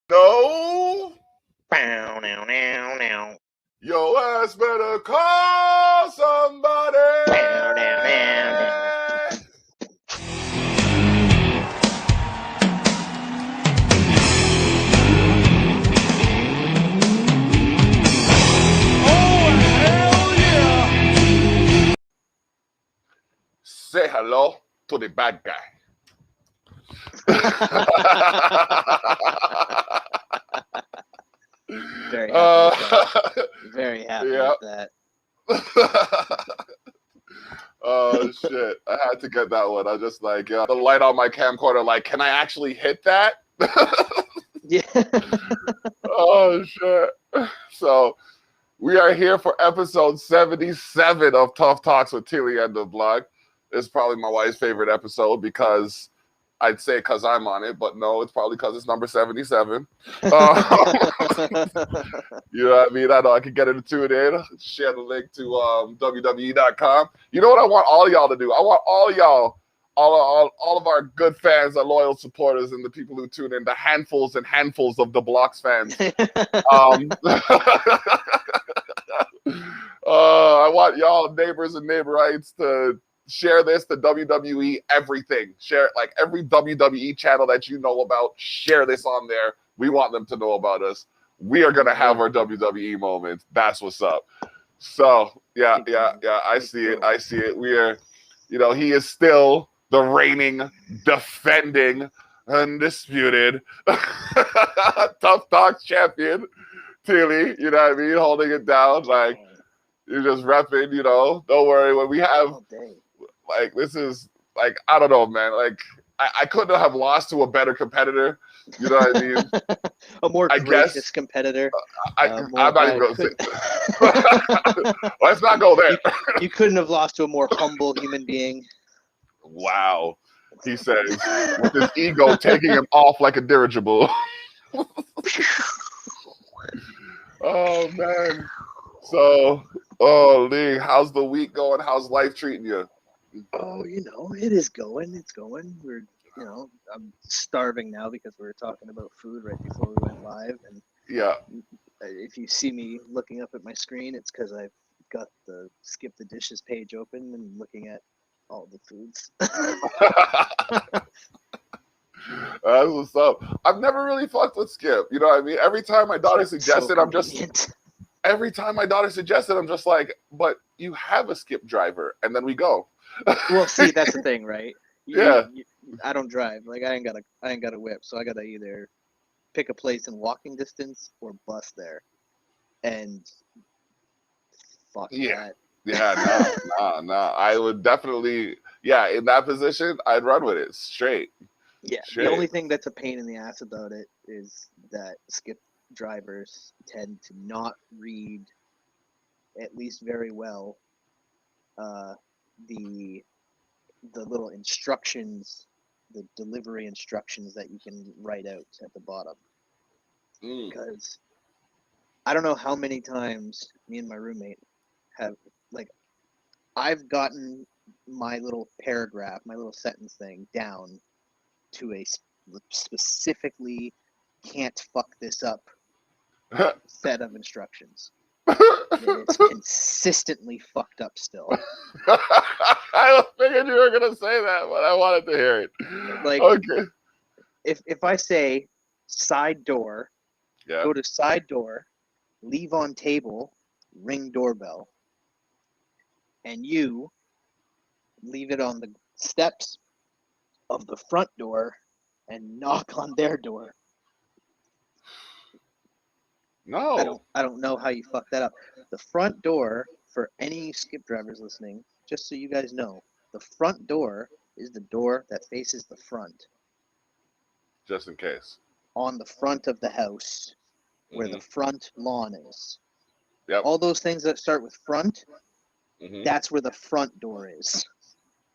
No. Bow, now, now, now. Your ass better call somebody. Bow, now, now, now. Oh, hell yeah. Say hello to the bad guy. Very happy with that. Very happy Yep. with that. Oh shit! I had to get that one. I just like the light on my camcorder. Like, can I actually hit that? Yeah. Oh shit! So we are here for episode 77 of Tough Talks with Tilly and the Block. It's probably my wife's favorite episode because I'd say because I'm on it, but no, it's probably because it's number 77. You know what I mean? I know I can get her to tune in, share the link to WWE.com. You know what I want all y'all to do? I want all y'all, all of our good fans, our loyal supporters, and the people who tune in, the handfuls and handfuls of the Blocks fans. I want y'all neighbors and neighborites to share this to WWE everything. Share like every WWE channel that you know about. Share this on there. We want them to know about us. We are gonna have our WWE moments. That's what's up. So yeah. I see it. We are, he is still the reigning, defending, undisputed Tough Talks champion. Tilly, you know what I mean? Holding it down. Like, you're just repping, Don't worry. When we have, like, this is, like, I don't know, man. Like, I couldn't have lost to a better competitor. You know what I mean? A more gracious competitor. I'm not even going to say. Let's not go there. You couldn't have lost to a more humble human being. Wow. He says, with his ego taking him off like a dirigible. Oh, man. So, Lee, how's the week going? How's life treating you? Oh, it is going. It's going. We're, I'm starving now because we were talking about food right before we went live. And yeah, if you see me looking up at my screen, it's because I've got the Skip the Dishes page open and looking at all the foods. That's what's up. I've never really fucked with Skip. You know what I mean? Every time my daughter suggested, every time my daughter suggested, I'm just like, but you have a Skip driver, and then we go. Well, see, that's the thing, right? Yeah. I don't drive. Like, I ain't got a whip, so I gotta either pick a place in walking distance or bus there. And fuck that. Yeah, nah. I would definitely, in that position, I'd run with it straight. Yeah, the only thing that's a pain in the ass about it is that Skip drivers tend to not read, at least very well, the little instructions, the delivery instructions that you can write out at the bottom. Because I don't know how many times me and my roommate have, like, I've gotten my little paragraph, my little sentence thing down to a specifically can't fuck this up set of instructions. It's consistently fucked up still. I figured you were gonna say that, but I wanted to hear it. Like, okay. If I say side door, go to side door, leave on table, ring doorbell, and you leave it on the steps of the front door and knock on their door. No. I don't know how you fuck that up. The front door, for any Skip drivers listening, just so you guys know, the front door is the door that faces the front. Just in case. On the front of the house, where the front lawn is. Yep. All those things that start with front, that's where the front door is.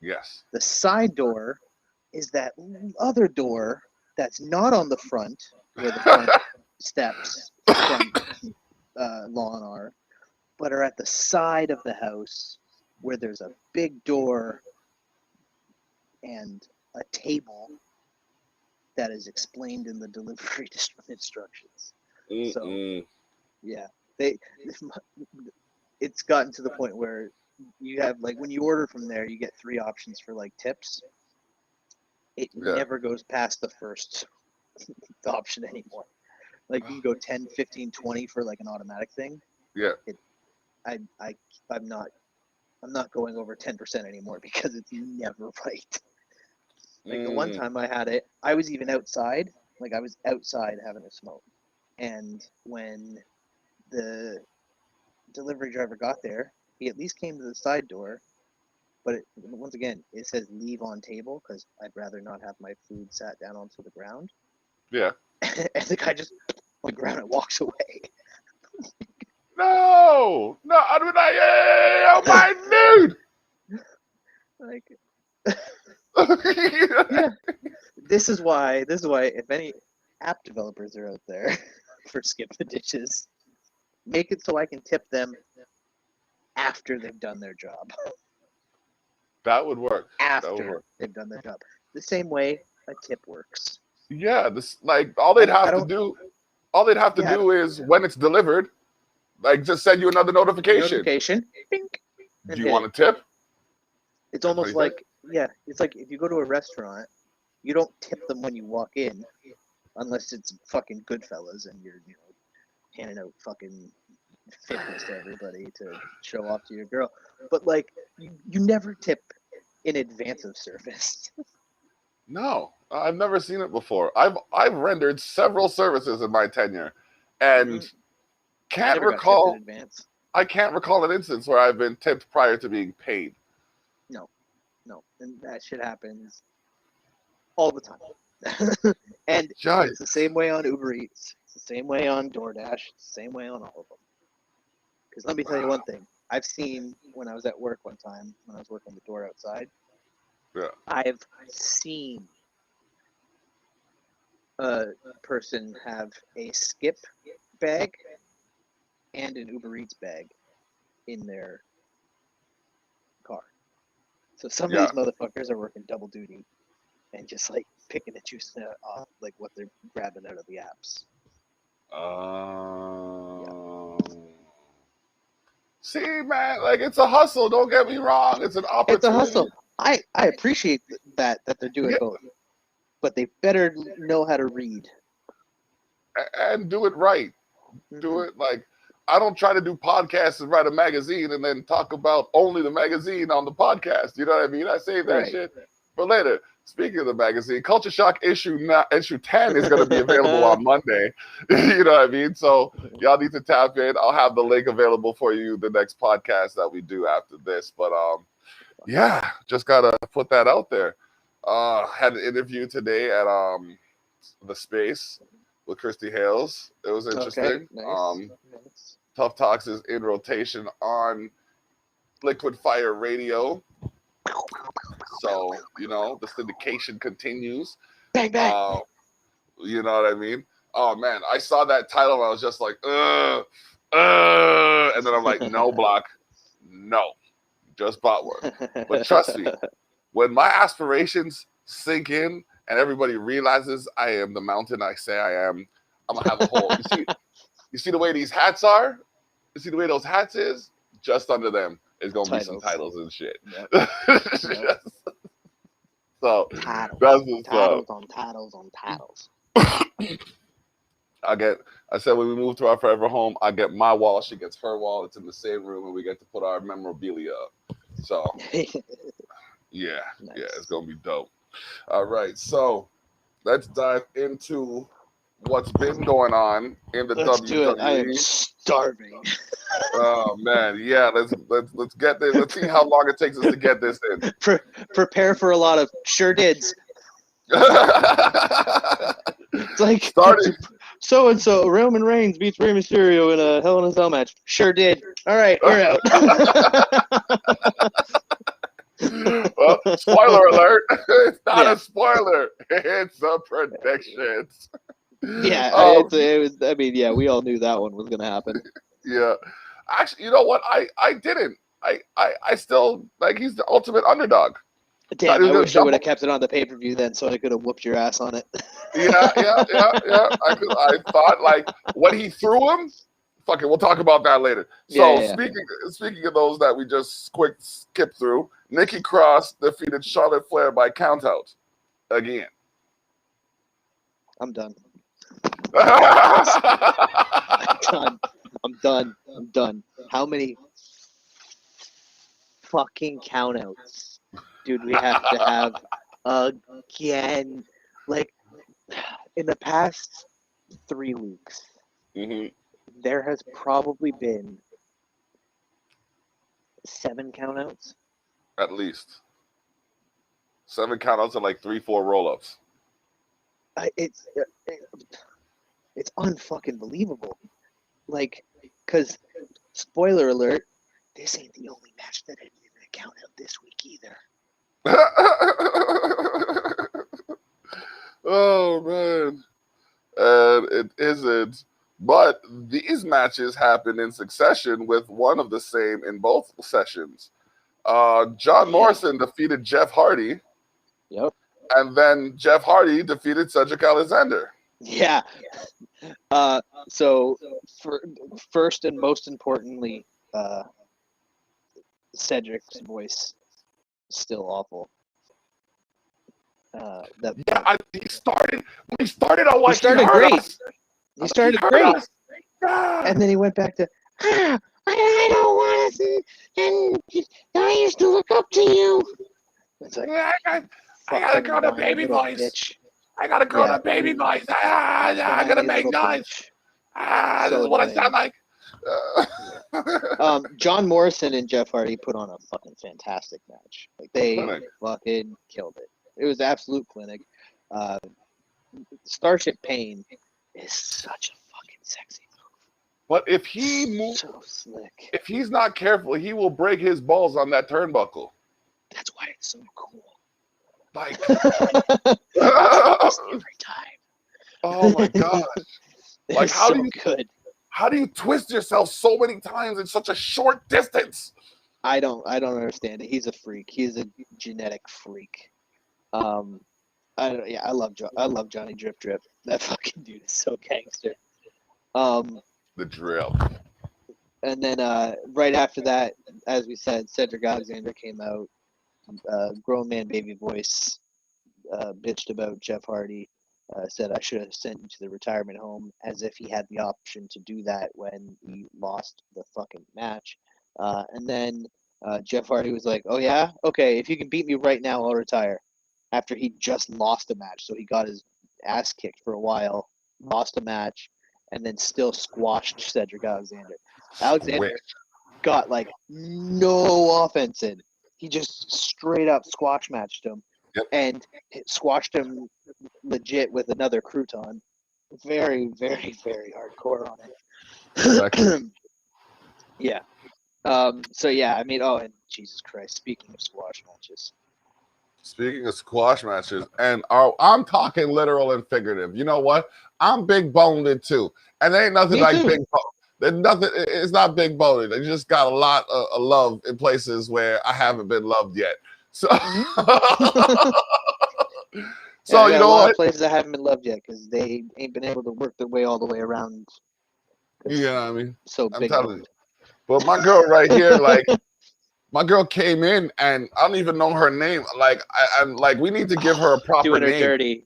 Yes. The side door is that other door that's not on the front, where the front steps, front lawn are, but are at the side of the house where there's a big door and a table that is explained in the delivery instructions. So yeah, it's gotten to the point where you have, like, when you order from there, you get 3 options for like tips. It never goes past the first option anymore. Like, you can go 10, 15, 20 for like an automatic thing. Yeah. I'm not going over 10% anymore because it's never right. Like, the one time I had it, I was even outside. Like, I was outside having a smoke. And when the delivery driver got there, he at least came to the side door. But once again, it says leave on table because I'd rather not have my food sat down onto the ground. Yeah. And the guy just on the ground and walks away. No, I mean, oh my dude. Like, yeah. This is why if any app developers are out there for Skip the Dishes, make it so I can tip them after they've done their job. That would work. After they've done their job. The same way a tip works. Yeah, this, like, all they'd have to do is when it's delivered, like, just send you another notification. Bink, do you want a tip? It's almost like, it's like if you go to a restaurant, you don't tip them when you walk in, unless it's fucking Goodfellas and you're, handing out fucking fitness to everybody to show off to your girl. But, like, you never tip in advance of service. No, I've never seen it before. I've rendered several services in my tenure, and can't recall. I can't recall an instance where I've been tipped prior to being paid. No, and that shit happens all the time. And it's the same way on Uber Eats. It's the same way on DoorDash. It's the same way on all of them. Because let me tell you one thing. I've seen, when I was at work one time, when I was working the door outside, I've seen a person have a Skip bag and an Uber Eats bag in their car. So some of these motherfuckers are working double duty and just, like, picking and choosing off, like, what they're grabbing out of the apps. See, man, like, it's a hustle. Don't get me wrong. It's an opportunity. It's a hustle. I appreciate that they're doing both, but they better know how to read and do it right. Do it like, I don't try to do podcasts and write a magazine and then talk about only the magazine on the podcast. You know what I mean? I save that shit for later. Speaking of the magazine, Culture Shock issue 10 is going to be available on Monday. You know what I mean? So y'all need to tap in. I'll have the link available for you the next podcast that we do after this. But just got to put that out there. Had an interview today at the Space with Christy Hales. It was interesting. Nice. Tough Talks is in rotation on Liquid Fire Radio. So, the syndication continues. Bang, bang. You know what I mean? Oh, man. I saw that title and I was just like, and then I'm like, no, Block. No. Just bought one. But trust me, when my aspirations sink in and everybody realizes I am the mountain I say I am, I'm going to have a hole. You see the way these hats are? You see the way those hats is? Just under them is going to be some titles and shit. Yep. So, that's what's up. Titles on titles. I said when we move to our forever home, I get my wall, she gets her wall. It's in the same room, and we get to put our memorabilia up. So, yeah, it's going to be dope. All right, so let's dive into what's been going on in the WWE. Let's do it. I am starving. Oh man, yeah. Let's get this. Let's see how long it takes us to get this in. Prepare for a lot of sure dids. It's like started. So and so Roman Reigns beats Rey Mysterio in a Hell in a Cell match. Sure did. All right, we're out. Well, spoiler alert! It's not a spoiler. It's a prediction. Yeah, it was. I mean, yeah, we all knew that one was going to happen. Yeah, actually, you know what? I didn't. I still, like, he's the ultimate underdog. Damn, I wish I would have kept it on the pay-per-view then, so I could have whooped your ass on it. Yeah. I thought like when he threw him. Fuck it, we'll talk about that later. So speaking of those that we just quick skip through, Nikki Cross defeated Charlotte Flair by countout again. I'm done. I'm done. How many fucking countouts, dude, we have to have again? Like, in the past 3 weeks, there has probably been 7 countouts. At least 7 countouts and like 3-4 roll-ups. It's unfucking believable. Like, because spoiler alert, this ain't the only match that ended in a count out this week either. Oh man, and it isn't. But these matches happened in succession with one of the same in both sessions. John Morrison defeated Jeff Hardy. Yep. And then Jeff Hardy defeated Cedric Alexander. Yeah. So first and most importantly, Cedric's voice still awful. He started out like he started great. Us. He started great. And then he went back to, I don't want to, and I used to look up to you. It's like, I gotta grow the baby voice. Bitch. I gotta grow the baby voice. I gotta make noise. This is what I sound like. John Morrison and Jeff Hardy put on a fucking fantastic match. Like, they fucking killed it. It was absolute clinic. Starship Pain is such a fucking sexy move. But if he moves, so slick. If he's not careful, he will break his balls on that turnbuckle. That's why it's so cool. Like every time. Oh my gosh! Like how do you twist yourself so many times in such a short distance? I don't understand it. He's a freak. He's a genetic freak. I love Johnny Drip Drip. That fucking dude is so gangster. The drip. And then right after that, as we said, Cedric Alexander came out. Grown man baby voice bitched about Jeff Hardy. Said I should have sent him to the retirement home, as if he had the option to do that when he lost the fucking match. And then Jeff Hardy was like, "Oh yeah, okay. If you can beat me right now, I'll retire." After he just lost a match, so he got his ass kicked for a while, lost a match, and then still squashed Cedric Alexander. Alexander got like no offense in. He just straight up squash matched him, and squashed him legit with another crouton. Very, very, very hardcore on it. Yeah. So yeah, I mean, and Jesus Christ, speaking of squash matches. And I'm talking literal and figurative. You know what? I'm big boned too, and there ain't nothing like big bone. There's nothing. It's not big boned. I just got a lot of love in places where I haven't been loved yet. So, so you know what? A lot of places that haven't been loved yet because they ain't been able to work their way all the way around. Yeah, I mean, so I'm big. telling you. But my girl right here, like. My girl came in, and I don't even know her name. Like, I'm like, we need to give her a proper doing name. Her dirty.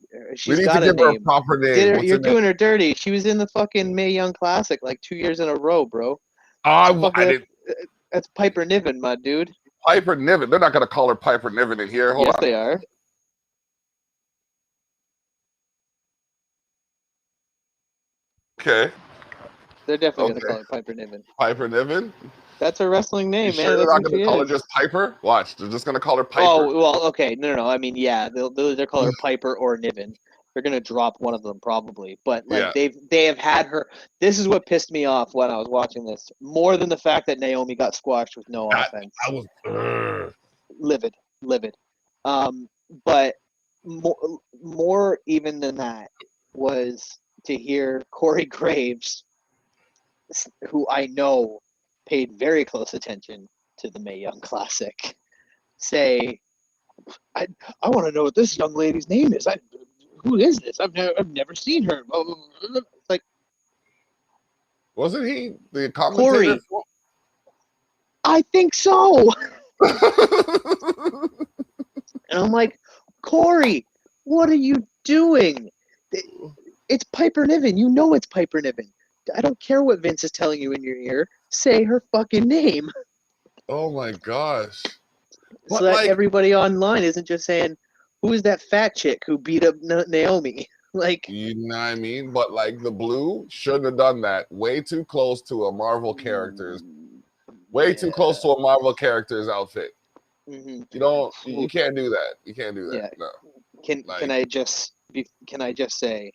We need to give her a proper name. You're doing her dirty. She was in the fucking Mae Young Classic like 2 years in a row, bro. That's Piper Niven, my dude. Piper Niven. They're not gonna call her Piper Niven in here. Hold on. Yes, they are. Okay. They're definitely gonna call her Piper Niven. Piper Niven. That's her wrestling name, you man. Sure, they're not going to call her just Piper. Watch, they're just going to call her Piper. Oh well, okay, no. I mean, yeah, they'll call her Piper or Niven. They're going to drop one of them probably, but like they have had her. This is what pissed me off when I was watching this, more than the fact that Naomi got squashed with no offense. I was livid. But more even than that was to hear Corey Graves, who I know paid very close attention to the Mae Young Classic, say, I want to know what this young lady's name is. Who is this? I've never seen her. Like, wasn't he the commentator? Corey. I think so. And I'm like, Corey, what are you doing? It's Piper Niven. You know it's Piper Niven. I don't care what Vince is telling you in your ear. Say her fucking name. Oh my gosh. So that everybody online isn't just saying, who is that fat chick who beat up Naomi? Like, you know what I mean? But like the Blue shouldn't have done that. Way too close to a Marvel character's. Way too close to a Marvel character's outfit. Mm-hmm. You can't do that. You can't do that. Yeah. No. Can I just say,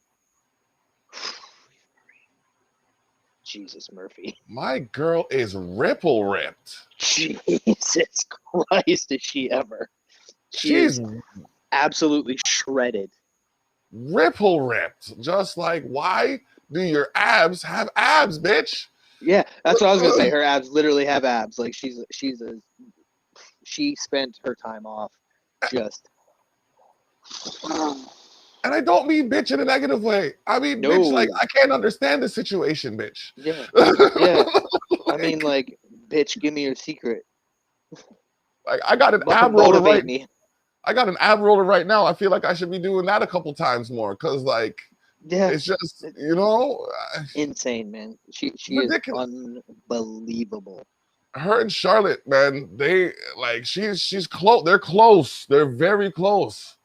Jesus, Murphy. My girl is ripple ripped. Jesus Christ, is she ever? She's absolutely shredded. Ripple ripped. Just like, why do your abs have abs, bitch? Yeah, that's what I was gonna say. Her abs literally have abs. Like she spent her time off just. And I don't mean bitch in a negative way. I mean, bitch, like, I can't understand the situation, bitch. Yeah. Yeah. I mean, like, bitch, give me your secret. Like, I got an ab roller I got an ab roller right now. I feel like I should be doing that a couple times more. Cause like, it's just, insane, man. She is unbelievable. Her and Charlotte, man, they like, she's close. They're close. They're very close.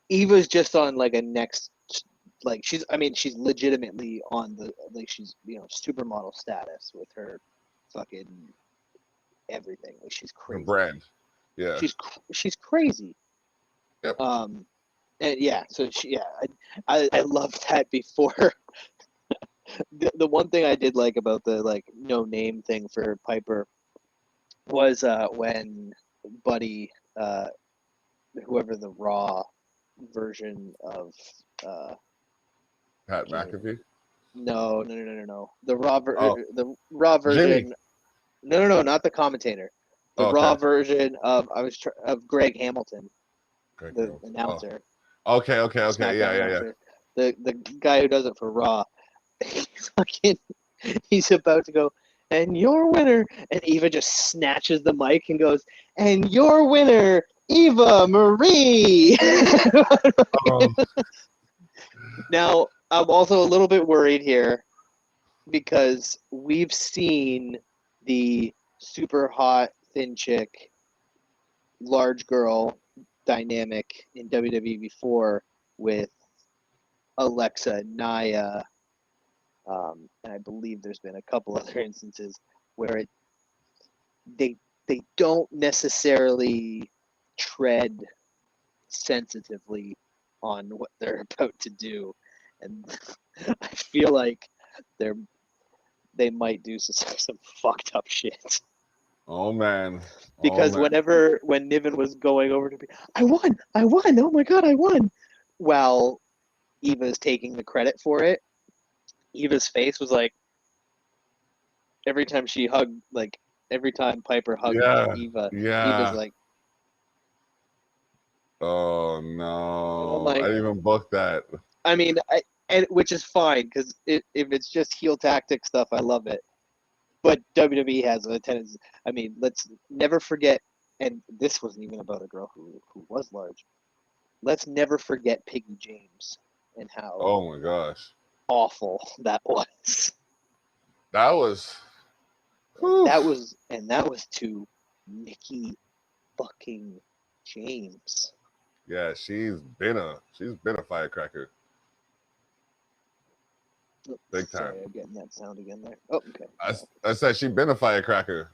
Eva's just on like a next, like she's legitimately on the, like she's, supermodel status with her fucking everything. Like she's crazy. Her brand. Yeah. She's crazy. Yep. And yeah, so I love that before. The one thing I did like about the like no name thing for Piper was when Buddy, whoever the Raw version of Pat McAfee. No. The Raw version. Jimmy. No, not the commentator. The Raw version of Greg Hamilton, the announcer. Oh. Okay. Yeah. The guy who does it for Raw. He's about to go, and your winner, and Eva just snatches the mic and goes, and your winner, Eva Marie. Now, I'm also a little bit worried here because we've seen the super hot, thin chick, large girl dynamic in WWE before with Alexa, Nia, and I believe there's been a couple other instances where they don't necessarily tread sensitively on what they're about to do, and I feel like they might do some fucked up shit. Oh man! Because when Niven was going over to be, I won! Oh my god, I won! While Eva's taking the credit for it, Eva's face was like, every time Piper hugged Eva, Eva's like, oh no! I didn't even book that. I mean, which is fine because if it's just heel tactic stuff, I love it. But WWE has a tendency. I mean, let's never forget, and this wasn't even about a girl who was large. Let's never forget Piggy James and how. Oh my gosh! Awful that was. That was to Mickie fucking James. Yeah, she's been a firecracker. Big time. Sorry, I'm getting that sound again there. Oh, okay. I said she's been a firecracker.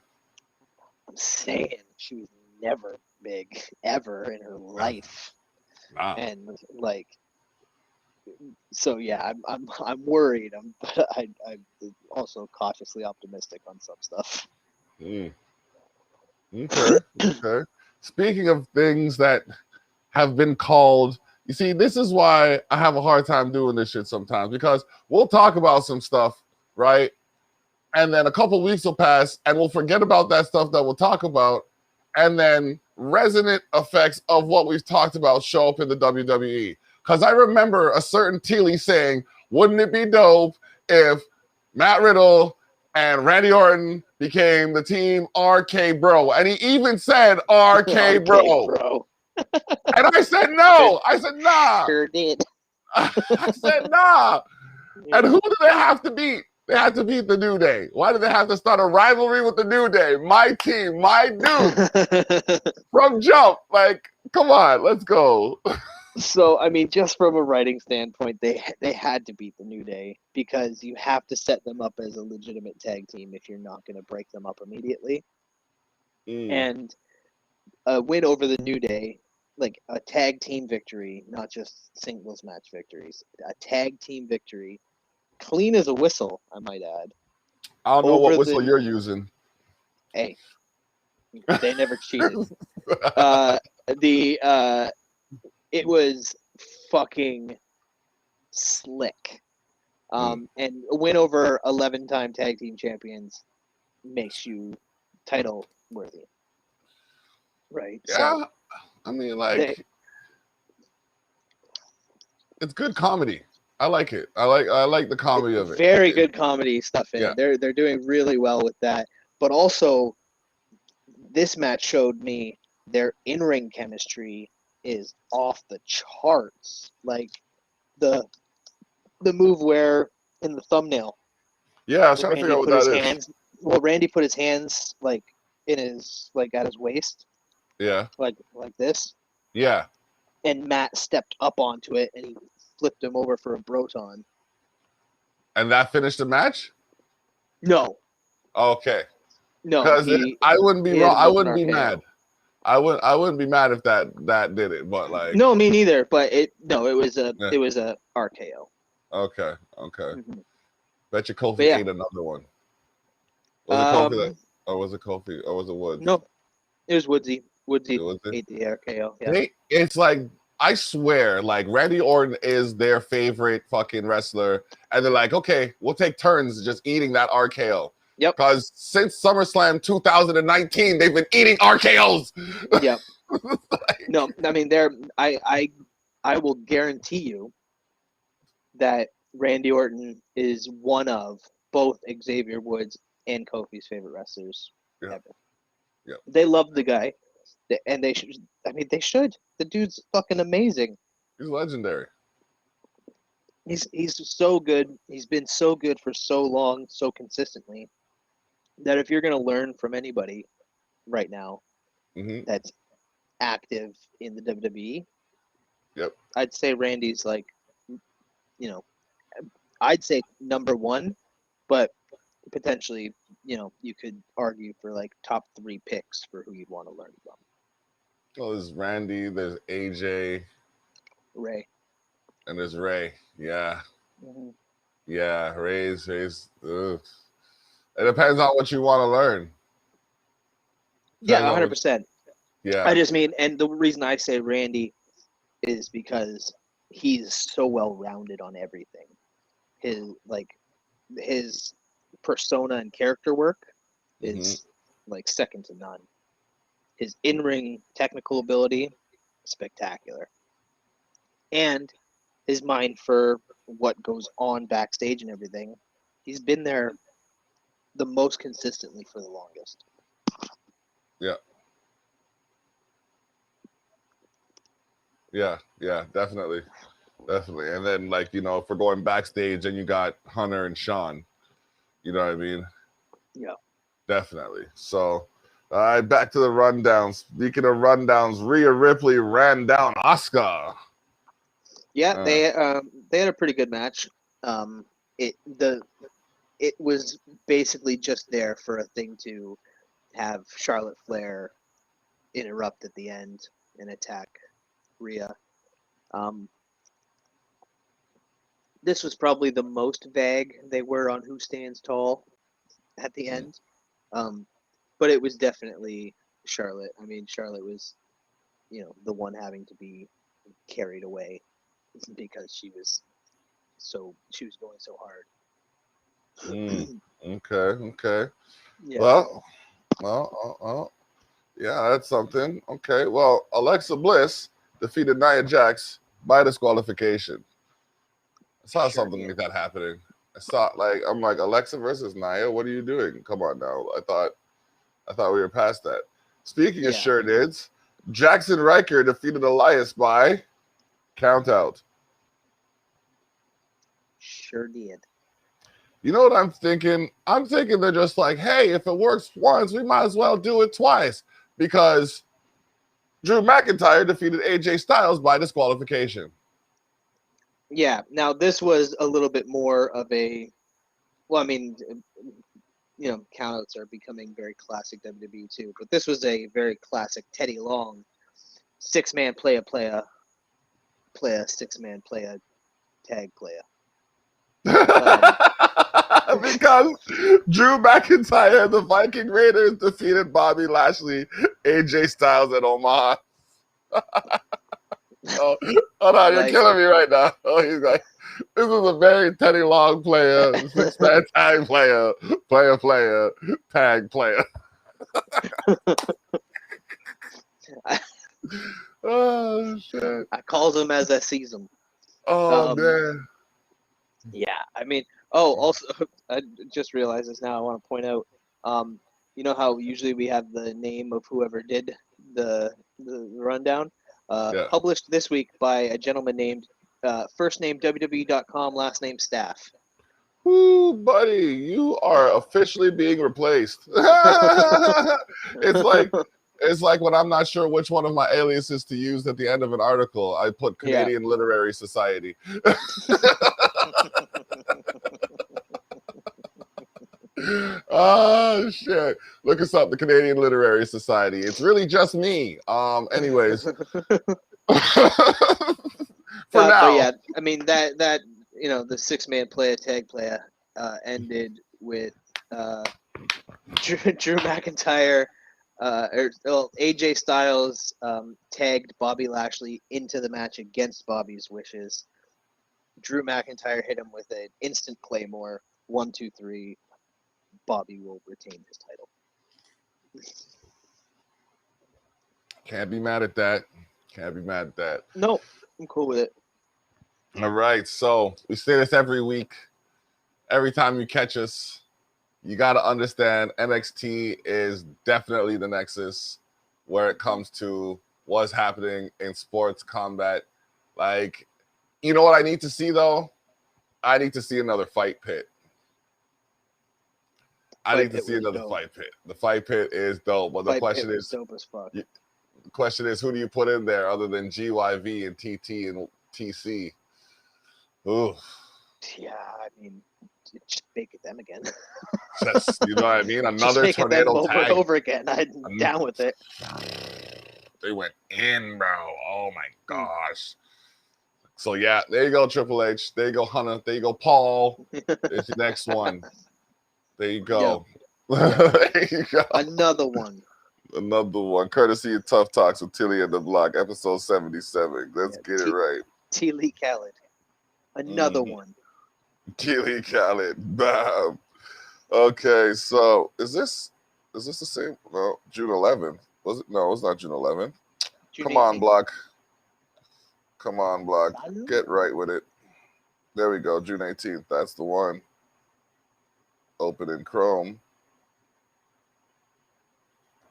I'm saying she was never big ever in her life. Nah. And like, so yeah, I'm worried. But I'm also cautiously optimistic on some stuff. Okay. Speaking of things that have been called, you see, this is why I have a hard time doing this shit sometimes, because we'll talk about some stuff, right? And then a couple weeks will pass and we'll forget about that stuff that we'll talk about. And then resonant effects of what we've talked about show up in the WWE. Because I remember a certain Teely saying, wouldn't it be dope if Matt Riddle and Randy Orton became the team RK Bro? And he even said RK Bro. And I said, no. I said, nah. Sure did. I said, nah. Yeah. And who do they have to beat? They have to beat the New Day. Why do they have to start a rivalry with the New Day? My team, my dude. From jump. Like, come on, let's go. So, I mean, just from a writing standpoint, they had to beat the New Day because you have to set them up as a legitimate tag team if you're not going to break them up immediately. And a win over the New Day, like a tag team victory, not just singles match victories, a tag team victory, clean as a whistle, I might add. I don't know what whistle you're using. Hey, they never cheated. It was fucking slick. And a win over 11-time tag team champions makes you title worthy. Right? Yeah. So, I mean, like, it's good comedy. I like it. I like the comedy of it. Very good comedy stuff in it. They're doing really well with that. But also, this match showed me their in-ring chemistry is off the charts. Like the move where in the thumbnail. Yeah, I was trying to figure out what that is. Well, Randy put his hands like in his at his waist. Yeah. Like this. Yeah. And Matt stepped up onto it and he flipped him over for a Broton. And that finished the match? No. Okay. No. Because I wouldn't be wrong. I wouldn't be mad. I wouldn't be mad if that did it, but like. No, me neither. But it was a RKO. Okay. Mm-hmm. Bet you Kofi ate another one. Was it Kofi or was it Kofi or was it Woods? No, it was Woodsy. Woodsy ate the RKO. Yeah. It's like, I swear, like Randy Orton is their favorite fucking wrestler, and they're like, okay, we'll take turns just eating that RKO. Yep. Because since SummerSlam 2019, they've been eating RKOs. Yep. No, I mean I will guarantee you that Randy Orton is one of both Xavier Woods and Kofi's favorite wrestlers ever. Yeah. They love the guy, and they should. I mean, they should. The dude's fucking amazing. He's legendary. He's so good. He's been so good for so long, so consistently, that if you're gonna learn from anybody right now that's active in the WWE, I'd say Randy's like, I'd say number one, but potentially, you could argue for like top 3 picks for who you'd want to learn from. Well, there's Randy, there's AJ, Ray, and there's Ray. Yeah. Yeah, Ray's. Ugh. It depends on what you want to learn. Yeah, 100%. Yeah. I just mean, and the reason I say Randy is because he's so well-rounded on everything. His persona and character work is like second to none. His in-ring technical ability, spectacular. And his mind for what goes on backstage and everything, he's been there the most consistently for the longest. Yeah. Yeah, definitely. And then, like, if we're going backstage and you got Hunter and Sean, you know what I mean? Yeah. Definitely. So, all right, back to the rundowns. Speaking of rundowns, Rhea Ripley ran down Asuka. Yeah, they had a pretty good match. It was basically just there for a thing to have Charlotte Flair interrupt at the end and attack Rhea. This was probably the most vague they were on who stands tall at the end. But it was definitely Charlotte. I mean, Charlotte was, the one having to be carried away because she was going so hard. Okay. Yeah. Well, Yeah, that's something. Okay, well, Alexa Bliss defeated Nia Jax by disqualification. I saw something like that happening. I'm like, Alexa versus Nia. What are you doing? Come on now. I thought we were past that. Speaking of sure dids, Jackson Riker defeated Elias by count out. Sure did. You know what I'm thinking? I'm thinking they're just like, hey, if it works once, we might as well do it twice. Because Drew McIntyre defeated AJ Styles by disqualification. Yeah. Now, this was a little bit more of a, well, I mean, you know, countouts are becoming very classic WWE too, but this was a very classic Teddy Long 6-man play a 6-man tag player. Because Drew McIntyre and the Viking Raiders defeated Bobby Lashley, AJ Styles, and Omaha. Oh, hold on, you're killing me right now. Oh, he's like, this is a very Teddy Long player, 6-man tag player, tag player. Oh, shit. I calls him as I sees him. Oh, man. Yeah, I mean, also, I just realized this now. I want to point out, you know how usually we have the name of whoever did the rundown? Published this week by a gentleman named first name WWE.com, last name Staff. Ooh, buddy, you are officially being replaced. It's like when I'm not sure which one of my aliases to use at the end of an article, I put Canadian Literary Society. Oh shit! Look us up, the Canadian Literary Society. It's really just me. Anyways, for now. Yeah, I mean that you know, the 6-man tag player ended with Drew McIntyre. AJ Styles tagged Bobby Lashley into the match against Bobby's wishes. Drew McIntyre hit him with an instant Claymore. 1, 2, 3. Bobby will retain his title. Can't be mad at that. No, I'm cool with it. All right, so we say this every week. Every time you catch us, you got to understand NXT is definitely the nexus where it comes to what's happening in sports combat. Like, you know what I need to see, though? I need to see another fight pit. The fight pit is dope. But the question is, dope as fuck. The question is, who do you put in there other than GYV and TT and TC? Ooh. Yeah, I mean, just make it them again. Just, you know what I mean? Another just tornado over tag. And over again. I'm down with it. They went in, bro. Oh my gosh. So yeah, there you go, Triple H. There you go, Hunter. There you go, Paul. It's the next one. There you go. Yep. There you go. Another one. Courtesy of Tough Talks with Tilly and the Block, episode 77. Let's get it right. Tilly Khaled. Another one. Tilly Khaled. Bam. Okay, so is this the same? No, June 11th. Was it? No, it's not June 11th. Come on, Block. Get right with it. There we go. June 18th. That's the one. Open in Chrome.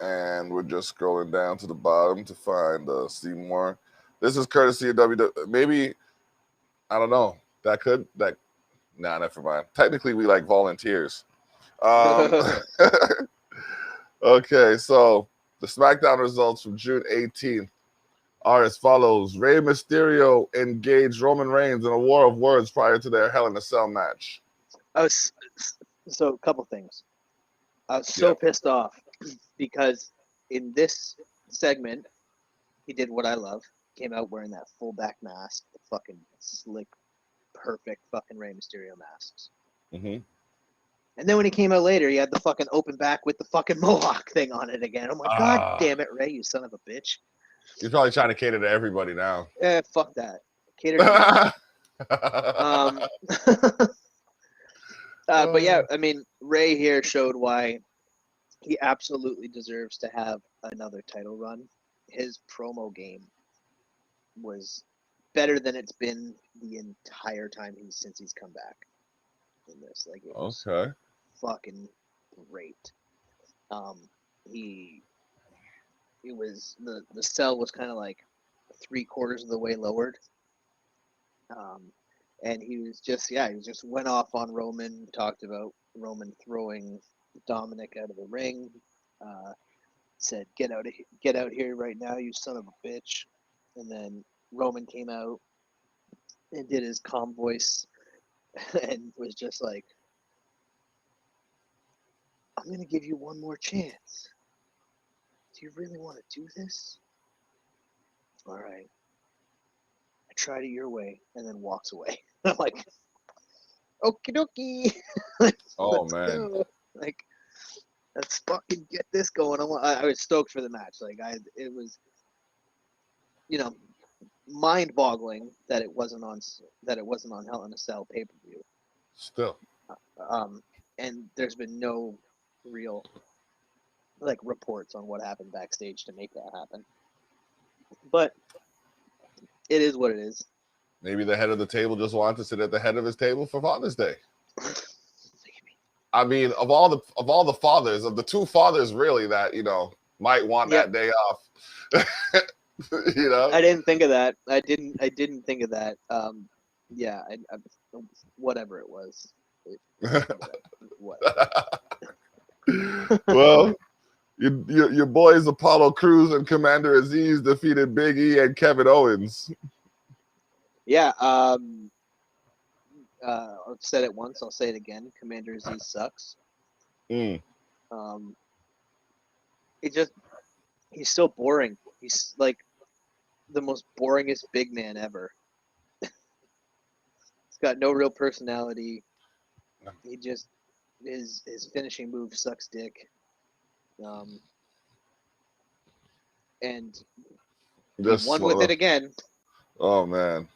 And we're just scrolling down to the bottom to find see more. This is courtesy of WWE. Maybe, I don't know. Nah, never mind. Technically, we like volunteers. Okay, so the SmackDown results from June 18th are as follows. Rey Mysterio engaged Roman Reigns in a war of words prior to their Hell in a Cell match. So a couple things. I was so pissed off because in this segment, he did what I love. Came out wearing that full back mask, the fucking slick, perfect fucking Rey Mysterio masks. Mm-hmm. And then when he came out later, he had the fucking open back with the fucking mohawk thing on it again. I'm like, God damn it, Rey, you son of a bitch. You're probably trying to cater to everybody now. Fuck that. Cater to but yeah, I mean, Rey here showed why he absolutely deserves to have another title run, his promo game was better than it's been the entire time since he's come back in this. Like, it was fucking great. It was the cell was kind of like 3/4 of the way lowered. And he just went off on Roman, talked about Roman throwing Dominic out of the ring, said, get out here right now, you son of a bitch. And then Roman came out and did his calm voice and was just like, I'm going to give you one more chance. Do you really want to do this? All right. I tried it your way, and then walks away. I'm like, okie dokie. Let's go. Like, let's fucking get this going. I was stoked for the match. Like, it was, mind-boggling that it wasn't on Hell in a Cell pay-per-view. Still. And there's been no real reports on what happened backstage to make that happen. But it is what it is. Maybe the head of the table just wanted to sit at the head of his table for Father's Day. Maybe. I mean, of all the fathers, of the two fathers, really, that might want that day off. I didn't think of that. I didn't think of that. Whatever it was. Whatever. Well, your boys Apollo Crews and Commander Aziz defeated Big E and Kevin Owens. Yeah. I've said it once. I'll say it again. Commander Aziz sucks. He's so boring. He's like the most boringest big man ever. He's got no real personality. He just his finishing move sucks dick. And he won with it again. Oh man.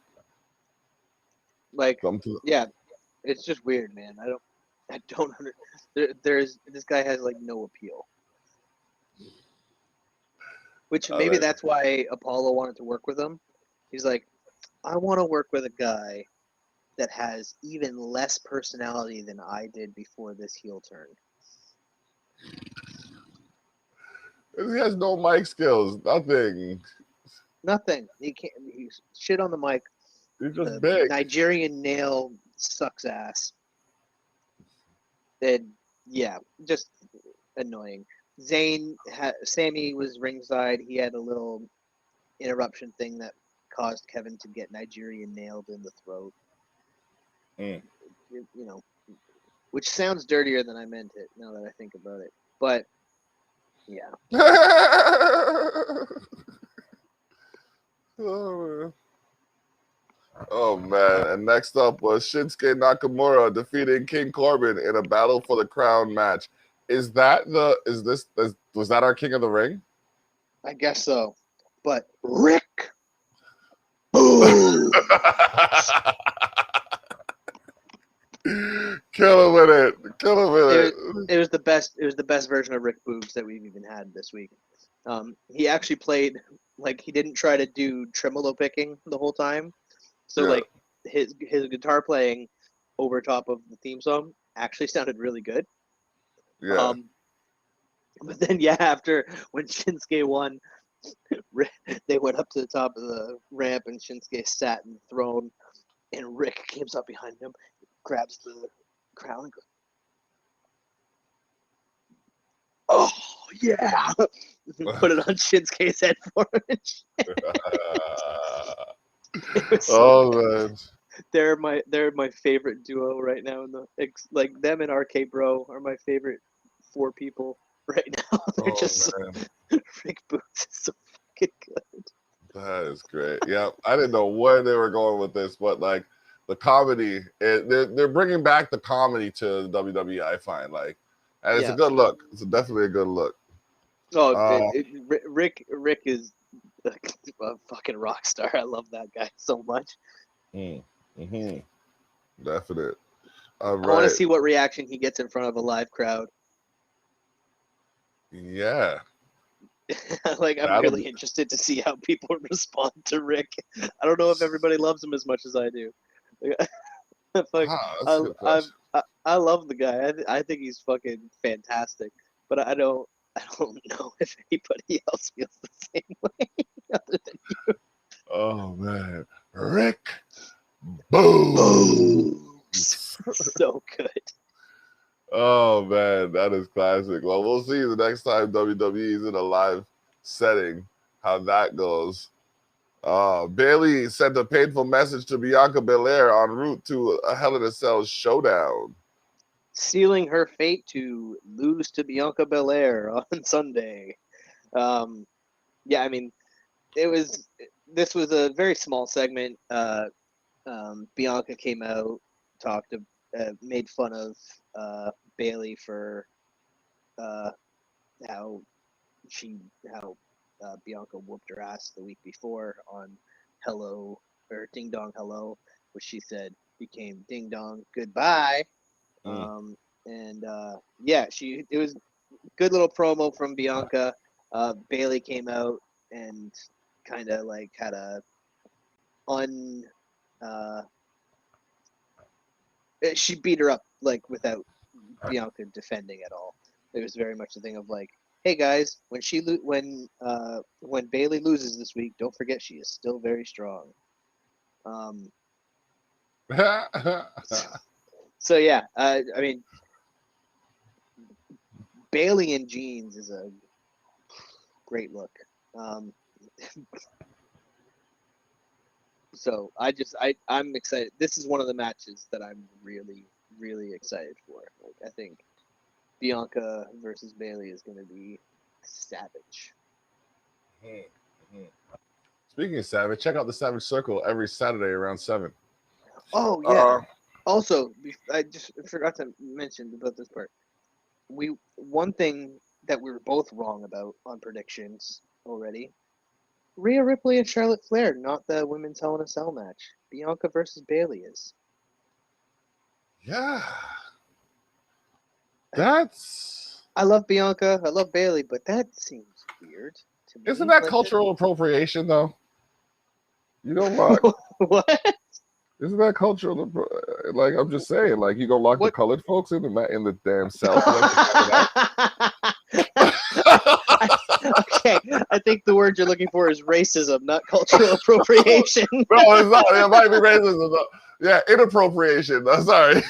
Like, it's just weird, man. I don't understand. This guy has no appeal. Which maybe that's why Apollo wanted to work with him. He's like, I want to work with a guy that has even less personality than I did before this heel turn. He has no mic skills. Nothing. He can't. He's shit on the mic. He's just big. Nigerian nail sucks ass. And just annoying. Sammy was ringside. He had a little interruption thing that caused Kevin to get Nigerian nailed in the throat. Which sounds dirtier than I meant it. Now that I think about it, but yeah. Oh man! And next up was Shinsuke Nakamura defeating King Corbin in a battle for the crown match. Was that our King of the Ring? I guess so. But Rick, boom! Kill him with it. It was the best. It was the best version of Rick Boogs that we've even had this week. He actually played he didn't try to do tremolo picking the whole time. So his guitar playing over top of the theme song actually sounded really good. Yeah. But then after when Shinsuke won, they went up to the top of the ramp and Shinsuke sat in the throne, and Rick comes up behind him, grabs the crown, and goes, "Oh yeah!" Put it on Shinsuke's head for him. Man. They're my favorite duo right now. Them and RK Bro are my favorite 4 people right now. They're Rick Boots is so fucking good. That is great. Yeah, I didn't know where they were going with this, but the comedy, they're bringing back the comedy to WWE. I find and it's a good look. It's definitely a good look. Oh, Rick is a fucking rock star. I love that guy so much. Definite. I want to see what reaction he gets in front of a live crowd. Yeah. Like, I'm That'll really be- interested to see how people respond to Rick. I don't know if everybody loves him as much as I do. Like, That's a good question. I love the guy. I think he's fucking fantastic. But I don't know if anybody else feels the same way other than Oh man, Rick, boom. so good. Oh man, that is classic. Well, we'll see the next time WWE is in a live setting how that goes. Bailey sent a painful message to Bianca Belair en route to a Hell in a Cell showdown. Sealing her fate to lose to Bianca Belair on Sunday. Yeah, I mean, this was a very small segment. Bianca came out, made fun of Bailey for how Bianca whooped her ass the week before on Hello or Ding Dong Hello, which she said became Ding Dong Goodbye. Yeah, it was good little promo from Bianca. Bailey came out and kind of like had a she beat her up like without Bianca defending at all. It was very much the thing of like, hey guys, when Bailey loses this week, don't forget she is still very strong. So yeah, I mean, Bailey in jeans is a great look. So I'm excited. This is one of the matches that I'm really, really excited for. Like, I think Bianca versus Bailey is going to be savage. Speaking of savage, check out the Savage Circle every Saturday around 7. Oh yeah. Also, I just forgot to mention about this part. One thing that we were both wrong about on predictions already. Rhea Ripley and Charlotte Flair, not the women's Hell in a Cell match. Bianca versus Bailey is. Yeah. I love Bianca. I love Bailey, but that seems weird to me. Isn't that cultural appropriation, though? You know what? What? Isn't that cultural? Like, I'm just saying, like, you gonna lock the colored folks in the damn cell? Okay, I think the word you're looking for is racism, not cultural appropriation. No, it's not. It might be racism. Though. Yeah, inappropriation. Sorry.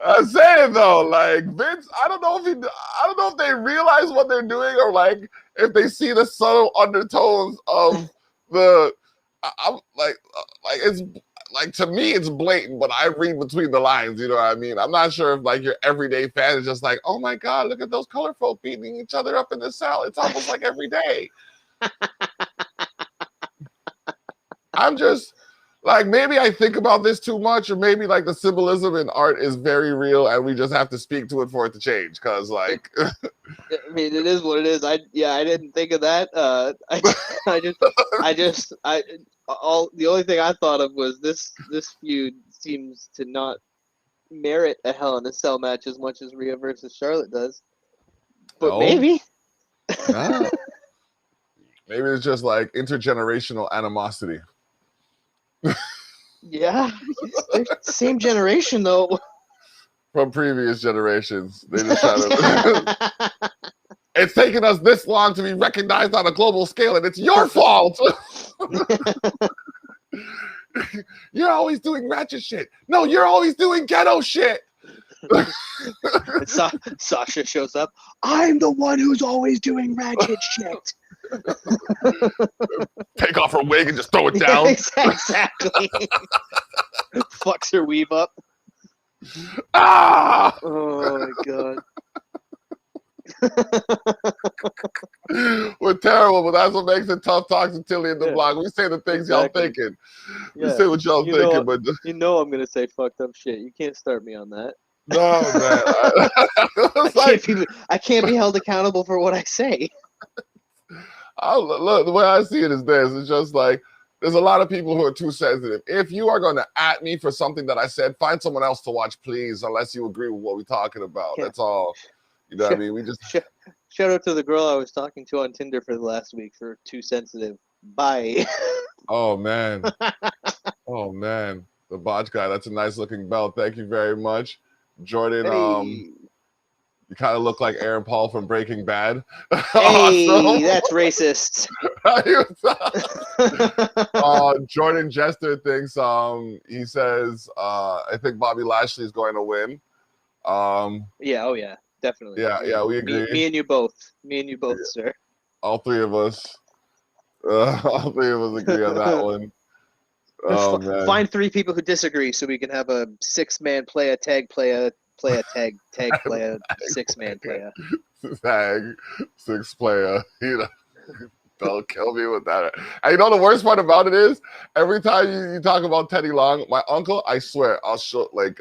I'm saying though, like Vince, I don't know if they realize what they're doing or like if they see the subtle undertones of the. I'm like it's like to me it's blatant, but I read between the lines. You know what I mean? I'm not sure if like your everyday fan is just like, oh my god, look at those color folk beating each other up in the cell. It's almost like every day. I'm just. Like, maybe I think about this too much, or maybe, like, the symbolism in art is very real, and we just have to speak to it for it to change, because, like... I mean, it is what it is. I didn't think of that. The only thing I thought of was this feud seems to not merit a Hell in a Cell match as much as Rhea versus Charlotte does. But maybe. Maybe it's just, like, intergenerational animosity. Yeah, same generation though. From previous generations, they just try to. It's taken us this long to be recognized on a global scale, and it's your fault. You're always doing ratchet shit. No, you're always doing ghetto shit. Sasha shows up. I'm the one who's always doing ratchet shit. Take off her wig and just throw it down. Exactly. Fucks her weave up. Ah! Oh my god. We're terrible, but that's what makes it tough talks and Tilly in the block. We say the things y'all thinking. We say what y'all thinking, but I'm gonna say fucked up shit. You can't start me on that. No, man. I can't be held accountable for what I say. Look, the way I see it is this. It's just like, there's a lot of people who are too sensitive. If you are going to at me for something that I said, find someone else to watch, please, unless you agree with what we're talking about. Yeah. That's all. You know what I mean? We just. Shout out to the girl I was talking to on Tinder for the last week for Too Sensitive. Bye. Oh man. Oh man. The botch guy. That's a nice looking belt. Thank you very much, Jordan. Hey. You kind of look like Aaron Paul from Breaking Bad. Hey, that's racist. Jordan Jester thinks he says I think Bobby Lashley is going to win. Yeah, oh yeah, definitely. Yeah, we agree. Me and you both. Me and you both, sir. All three of us. All three of us agree on that one. Oh man. Find 3 people who disagree so we can have a 6-man play a tag play a tag play a 6-man play a tag 6 player. You know, don't kill me with that. And you know the worst part about it is every time you talk about Teddy Long, my uncle, I swear I'll show when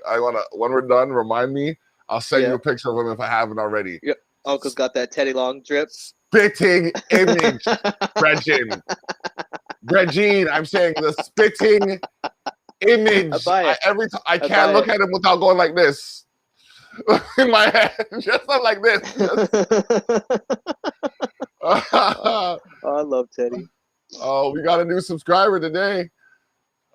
we're done, remind me. I'll send you a picture of him if I haven't already. Yep. Uncle's got that Teddy Long drip. Spitting image, Regine, I'm saying the spitting image. I can't look at him without going like this in my head, just like this. Oh, I love Teddy. Oh, we got a new subscriber today.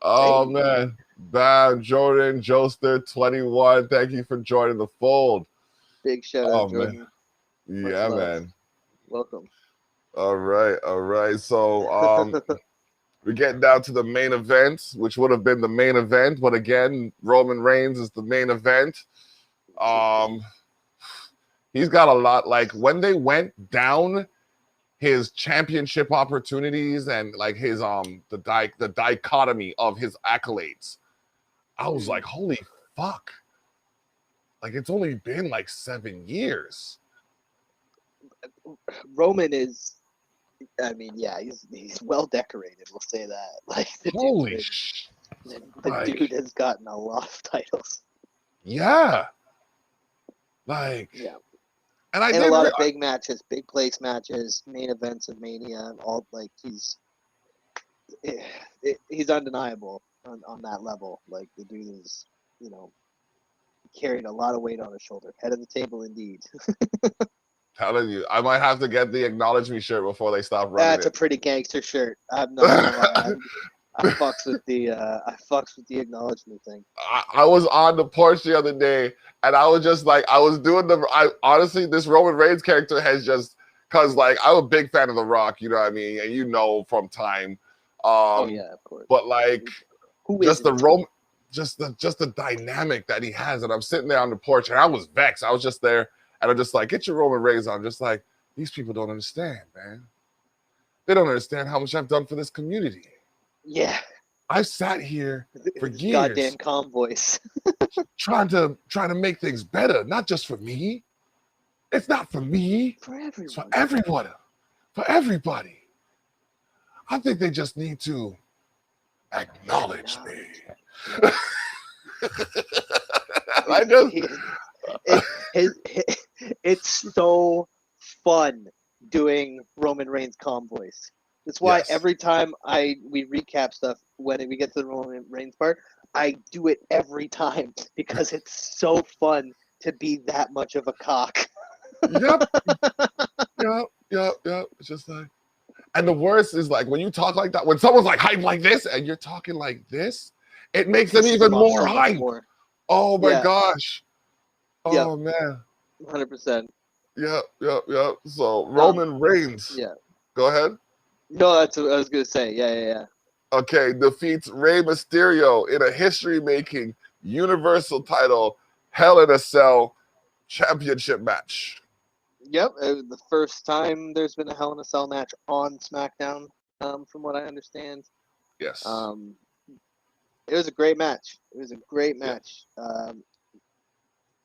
Oh man, Bam Jordan Joester 21. Thank you for joining the fold. Big shout out, Jordan. Man. Yeah, man. Welcome. All right. So we're getting down to the main event, which would have been the main event, but again, Roman Reigns is the main event. He's got a lot. Like when they went down his championship opportunities and like his the dichotomy of his accolades, I was like, holy fuck! Like it's only been like 7 years. Roman is. I mean, yeah, he's well decorated. We'll say that. Like the dude has gotten a lot of titles. Yeah. Like. Yeah. And a lot of big matches, big place matches, main events of Mania, all like he's undeniable on that level. Like the dude is, carried a lot of weight on his shoulder. Head of the table, indeed. Telling you, I might have to get the acknowledge me shirt before they stop running. That's a pretty gangster shirt. I'm not gonna lie. I fucks with the acknowledgement thing. I was on the porch the other day, and I was just like, honestly, this Roman Reigns character has just, cause like I'm a big fan of The Rock, you know what I mean, and from time. Oh yeah, of course. But like, just the dynamic that he has, and I'm sitting there on the porch, and I was vexed. I was just there, and I'm just like, get your Roman Reigns on. I'm just like, these people don't understand, man. They don't understand how much I've done for this community. Yeah. I've sat here for years. Goddamn calm voice. trying to make things better, not just for me. It's not for me. For everyone. It's for everyone. For everybody. I think they just need to acknowledge me. It's so fun doing Roman Reigns calm voice. That's why every time we recap stuff when we get to the Roman Reigns part, I do it every time because it's so fun to be that much of a cock. Yep. It's just like, and the worst is like when you talk like that, when someone's like hype like this and you're talking like this, it makes them even more hype. Oh my gosh. Oh man. 100%. Yep. So Roman Reigns. Yeah. Go ahead. No, that's what I was gonna say. Yeah. Okay, defeats Rey Mysterio in a history-making Universal title Hell in a Cell championship match. Yep, the first time there's been a Hell in a Cell match on SmackDown, from what I understand. Yes. It was a great match.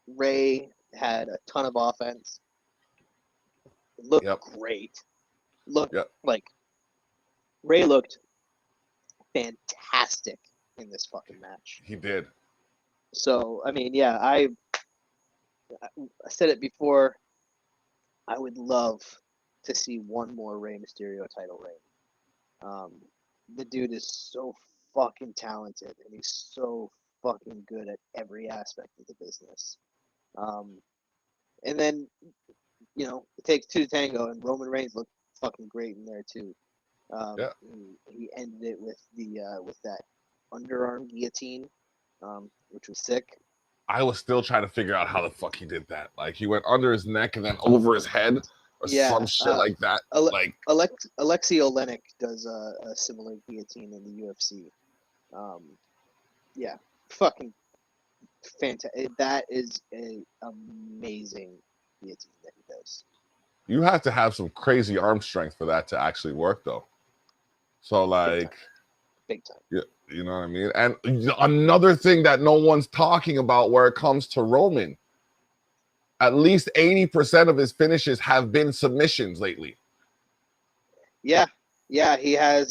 Rey had a ton of offense. It looked great. Rey looked fantastic in this fucking match. He did. So, I mean, yeah, I said it before. I would love to see one more Rey Mysterio title reign. The dude is so fucking talented, and he's so fucking good at every aspect of the business. And then, it takes two to tango, and Roman Reigns looked fucking great in there too. Yeah. He ended it with with that underarm guillotine, which was sick. I was still trying to figure out how the fuck he did that. Like he went under his neck and then over his head or some shit like that. Like Alexei Olenek does a similar guillotine in the UFC. Yeah, fucking fantastic. That is a amazing guillotine that he does. you have to have some crazy arm strength for that to actually work, though. So like, big time. Yeah, you know what I mean? And another thing that no one's talking about where it comes to Roman, at least 80% of his finishes have been submissions lately. Yeah, he has.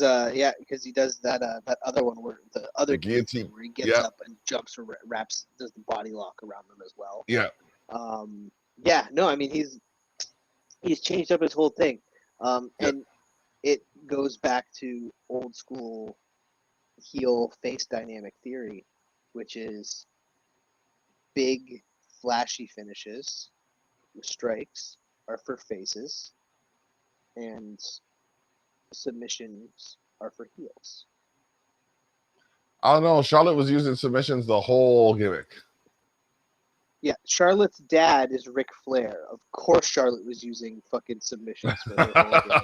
Because he does that other one where the other guillotine where he gets up and jumps or wraps, does the body lock around them as well. Yeah. No, I mean he's changed up his whole thing, and it goes back to old school heel face dynamic theory, which is big flashy finishes with strikes are for faces and submissions are for heels. I don't know. Charlotte was using submissions the whole gimmick. Yeah, Charlotte's dad is Ric Flair. Of course Charlotte was using fucking submissions for her whole gimmick.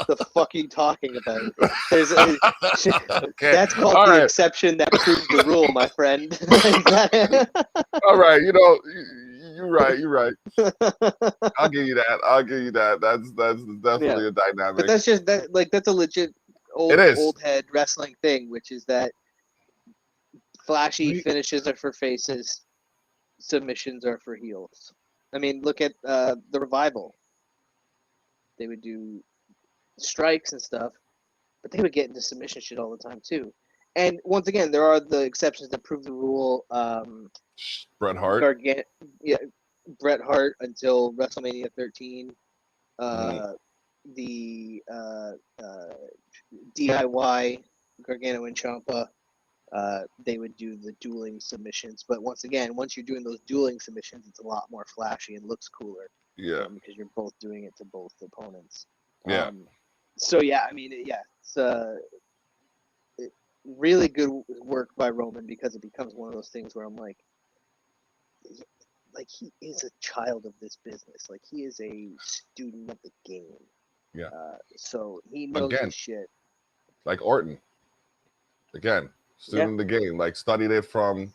The fuck are you talking about? There's that's called the exception that proves the rule, my friend. All right, you're right. I'll give you that. That's definitely a dynamic. But that's just that's a legit old head wrestling thing, which is that flashy finishes are for faces, submissions are for heels. I mean, look at the Revival. They would do strikes and stuff, but they would get into submission shit all the time too. And once again, there are the exceptions that prove the rule. Bret Hart. Bret Hart until WrestleMania 13. The DIY, Gargano and Ciampa, they would do the dueling submissions. But once again, once you're doing those dueling submissions, it's a lot more flashy and looks cooler. Yeah. Because you're both doing it to both opponents. Yeah. It's really good work by Roman, because it becomes one of those things where I'm like he is a child of this business. Like he is a student of the game. Yeah. So he knows his shit. Like Orton. Again, student of the game. Like studied it from,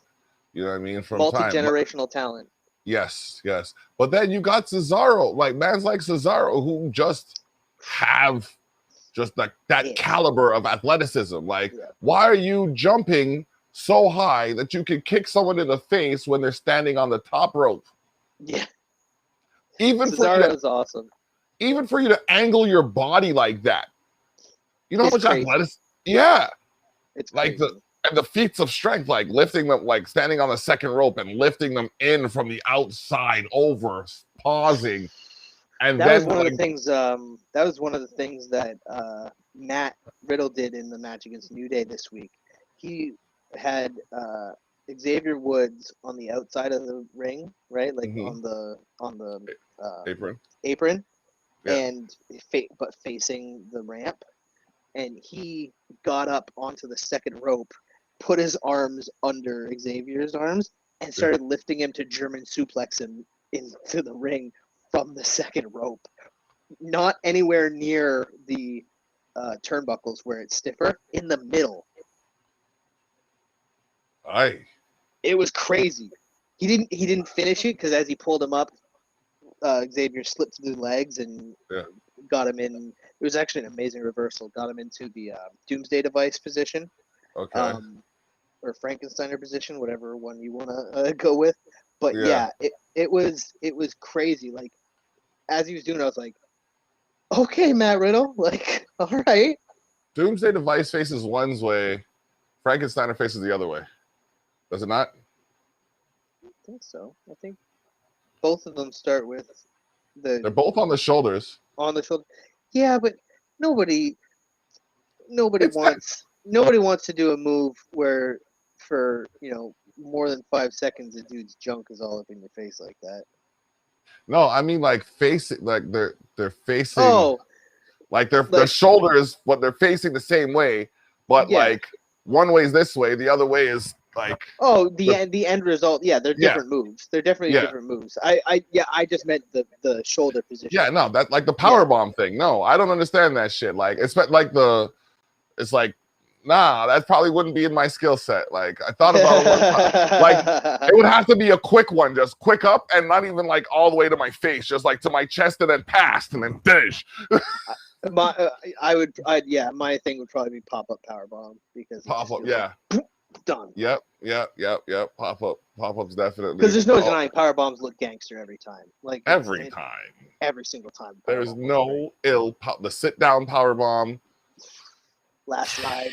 you know what I mean, from multi-generational talent. Yes. But then you got Cesaro, like mans like Cesaro who just have just like that caliber of athleticism. Like, why are you jumping so high that you can kick someone in the face when they're standing on the top rope? Yeah. Cesaro is awesome. Even for you to angle your body like that. You know how much athleticism? Yeah. It's like crazy. the feats of strength, like lifting them, like standing on the second rope and lifting them in from the outside over, pausing. And that was one of the things. That was one of the things that Matt Riddle did in the match against New Day this week. He had Xavier Woods on the outside of the ring, right, like on the apron, and but facing the ramp. And he got up onto the second rope, put his arms under Xavier's arms, and started lifting him to German suplex him into the ring from the second rope. Not anywhere near the turnbuckles where it's stiffer, in the middle. It was crazy. He didn't finish it because as he pulled him up, Xavier slipped through the legs and got him in. It was actually an amazing reversal. Got him into the Doomsday Device position, or Frankensteiner position, whatever one you want to go with. But it was crazy. Like as he was doing, I was like, okay, Matt Riddle, like all right. Doomsday Device faces one way, Frankensteiner faces the other way. Does it not? I think so. I think both of them start with They're both on the shoulders. On the shoulder. Yeah, but nobody wants to do a move where for more than 5 seconds the dude's junk is all up in your face like that. No, I mean like facing, like they're facing, Oh, like their like shoulders, but they're facing the same way, but yeah. like one way is this way, the other way is like. Oh, the end result. Yeah, they're Yeah, different moves. They're definitely yeah, different moves. I just meant the shoulder position. yeah. No, that like the power bomb thing. No, I don't understand that shit. Like it's like it's like, nah, that probably wouldn't be in my skill set. Like I thought about it one time. Like it would have to be a quick one, just quick up and not even like all the way to my face, just like to my chest and then past and then finish. My thing would probably be pop up power bomb because Pop up, yeah. Like, done. Yep. Pop up's definitely. Because there's no denying power bombs look gangster every time. Like every single time. There's no ill pop. The sit down power bomb. Last ride.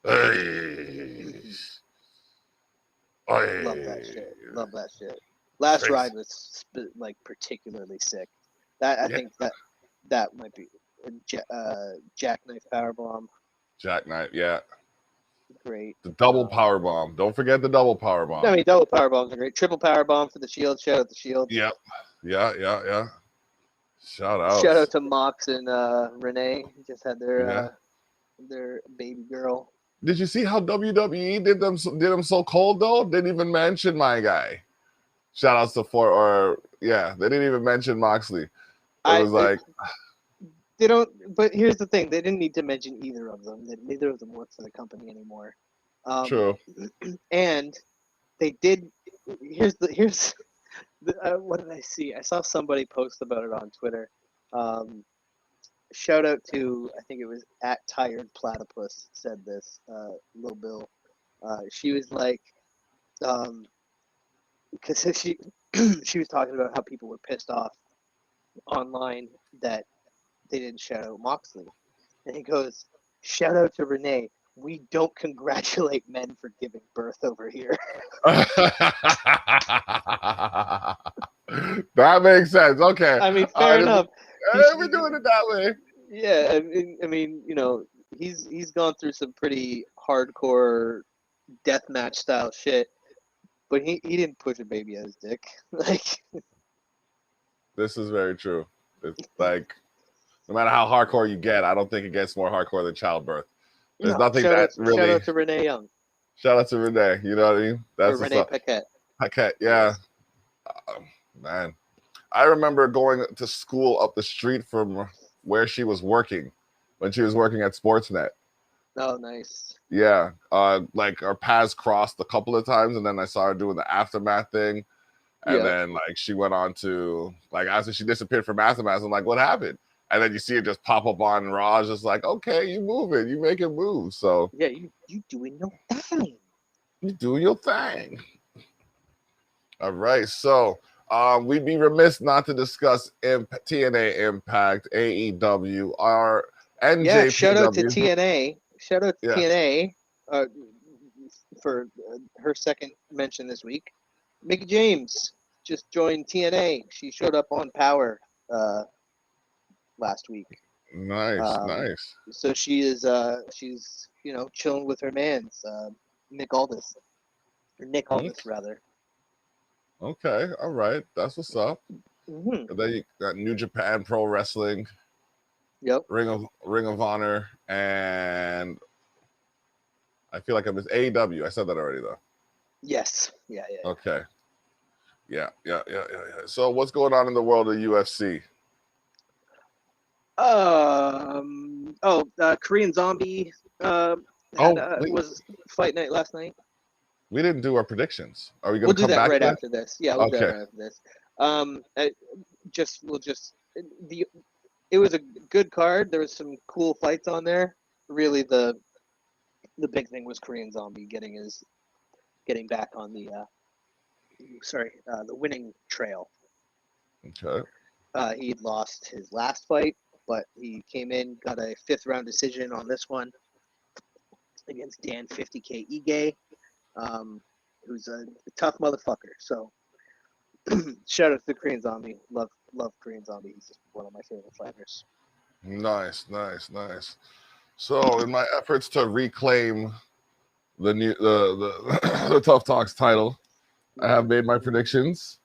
Hey. Love that shit. Last ride was like particularly sick. I think that might be jackknife power bomb. Jackknife, yeah. Great. The double power bomb. Don't forget the double power bomb. I mean, double power bombs are great. Triple power bomb for the Shield. Shout out the Shield. Yep. Yeah. Shout out to Mox and Renee. Just had their baby girl. Did you see how WWE did them so cold though? Didn't even mention my guy. Shout outs to they didn't even mention Moxley. They don't. But here's the thing: they didn't need to mention either of them. Neither of them work for the company anymore. True. And they did. Here's what did I see? I saw somebody post about it on Twitter. Shout out to, I think it was at Tired Platypus said this, Lil Bill. She was like, because she was talking about how people were pissed off online that they didn't shout out Moxley. And he goes, shout out to Renee. We don't congratulate men for giving birth over here. That makes sense. Okay. I mean, fair enough. We're doing it that way. Yeah, I mean, he's gone through some pretty hardcore deathmatch style shit, but he didn't push a baby at his dick. Like, this is very true. It's like, no matter how hardcore you get, I don't think it gets more hardcore than childbirth. There's nothing that really. Shout out to Renee Young. Shout out to Renee. You know what I mean? That's Renee Paquette. Paquette, yeah. Man, I remember going to school up the street from where she was working when she was working at Sportsnet. Oh, nice. Yeah, like our paths crossed a couple of times, and then I saw her doing the Aftermath thing, and then like she went on to like after she disappeared from Aftermath, I'm like, what happened? And then you see it just pop up on Raw, just like, okay, you moving, you making moves. So yeah, you doing your thing. You doing your thing. All right, so we'd be remiss not to discuss TNA Impact, AEW, our NJPW. Yeah, shout out to TNA. Shout out to TNA for her second mention this week. Mickie James just joined TNA. She showed up on Power last week. Nice. So she's chilling with her mans, Nick Aldis, or Nick Aldis rather. Okay, all right, that's what's up. Mm-hmm. And then you got New Japan Pro Wrestling. Yep. Ring of Honor, and I feel like I missed AEW. I said that already though. Yes. Yeah. Okay. Yeah. So what's going on in the world of UFC? Korean Zombie was fight night last night. We didn't do our predictions. Are we going to come back right after this? Yeah, we'll do that right after this. It was a good card. There was some cool fights on there. Really, the big thing was Korean Zombie getting back on the winning trail. Okay. He'd lost his last fight, but he came in, got a 5th round decision on this one against Dan 50K Ige, who's a tough motherfucker. So shout out to Korean Zombie. Love Korean Zombie. He's just one of my favorite fighters. Nice. So in my efforts to reclaim the Tough Talks title, I have made my predictions.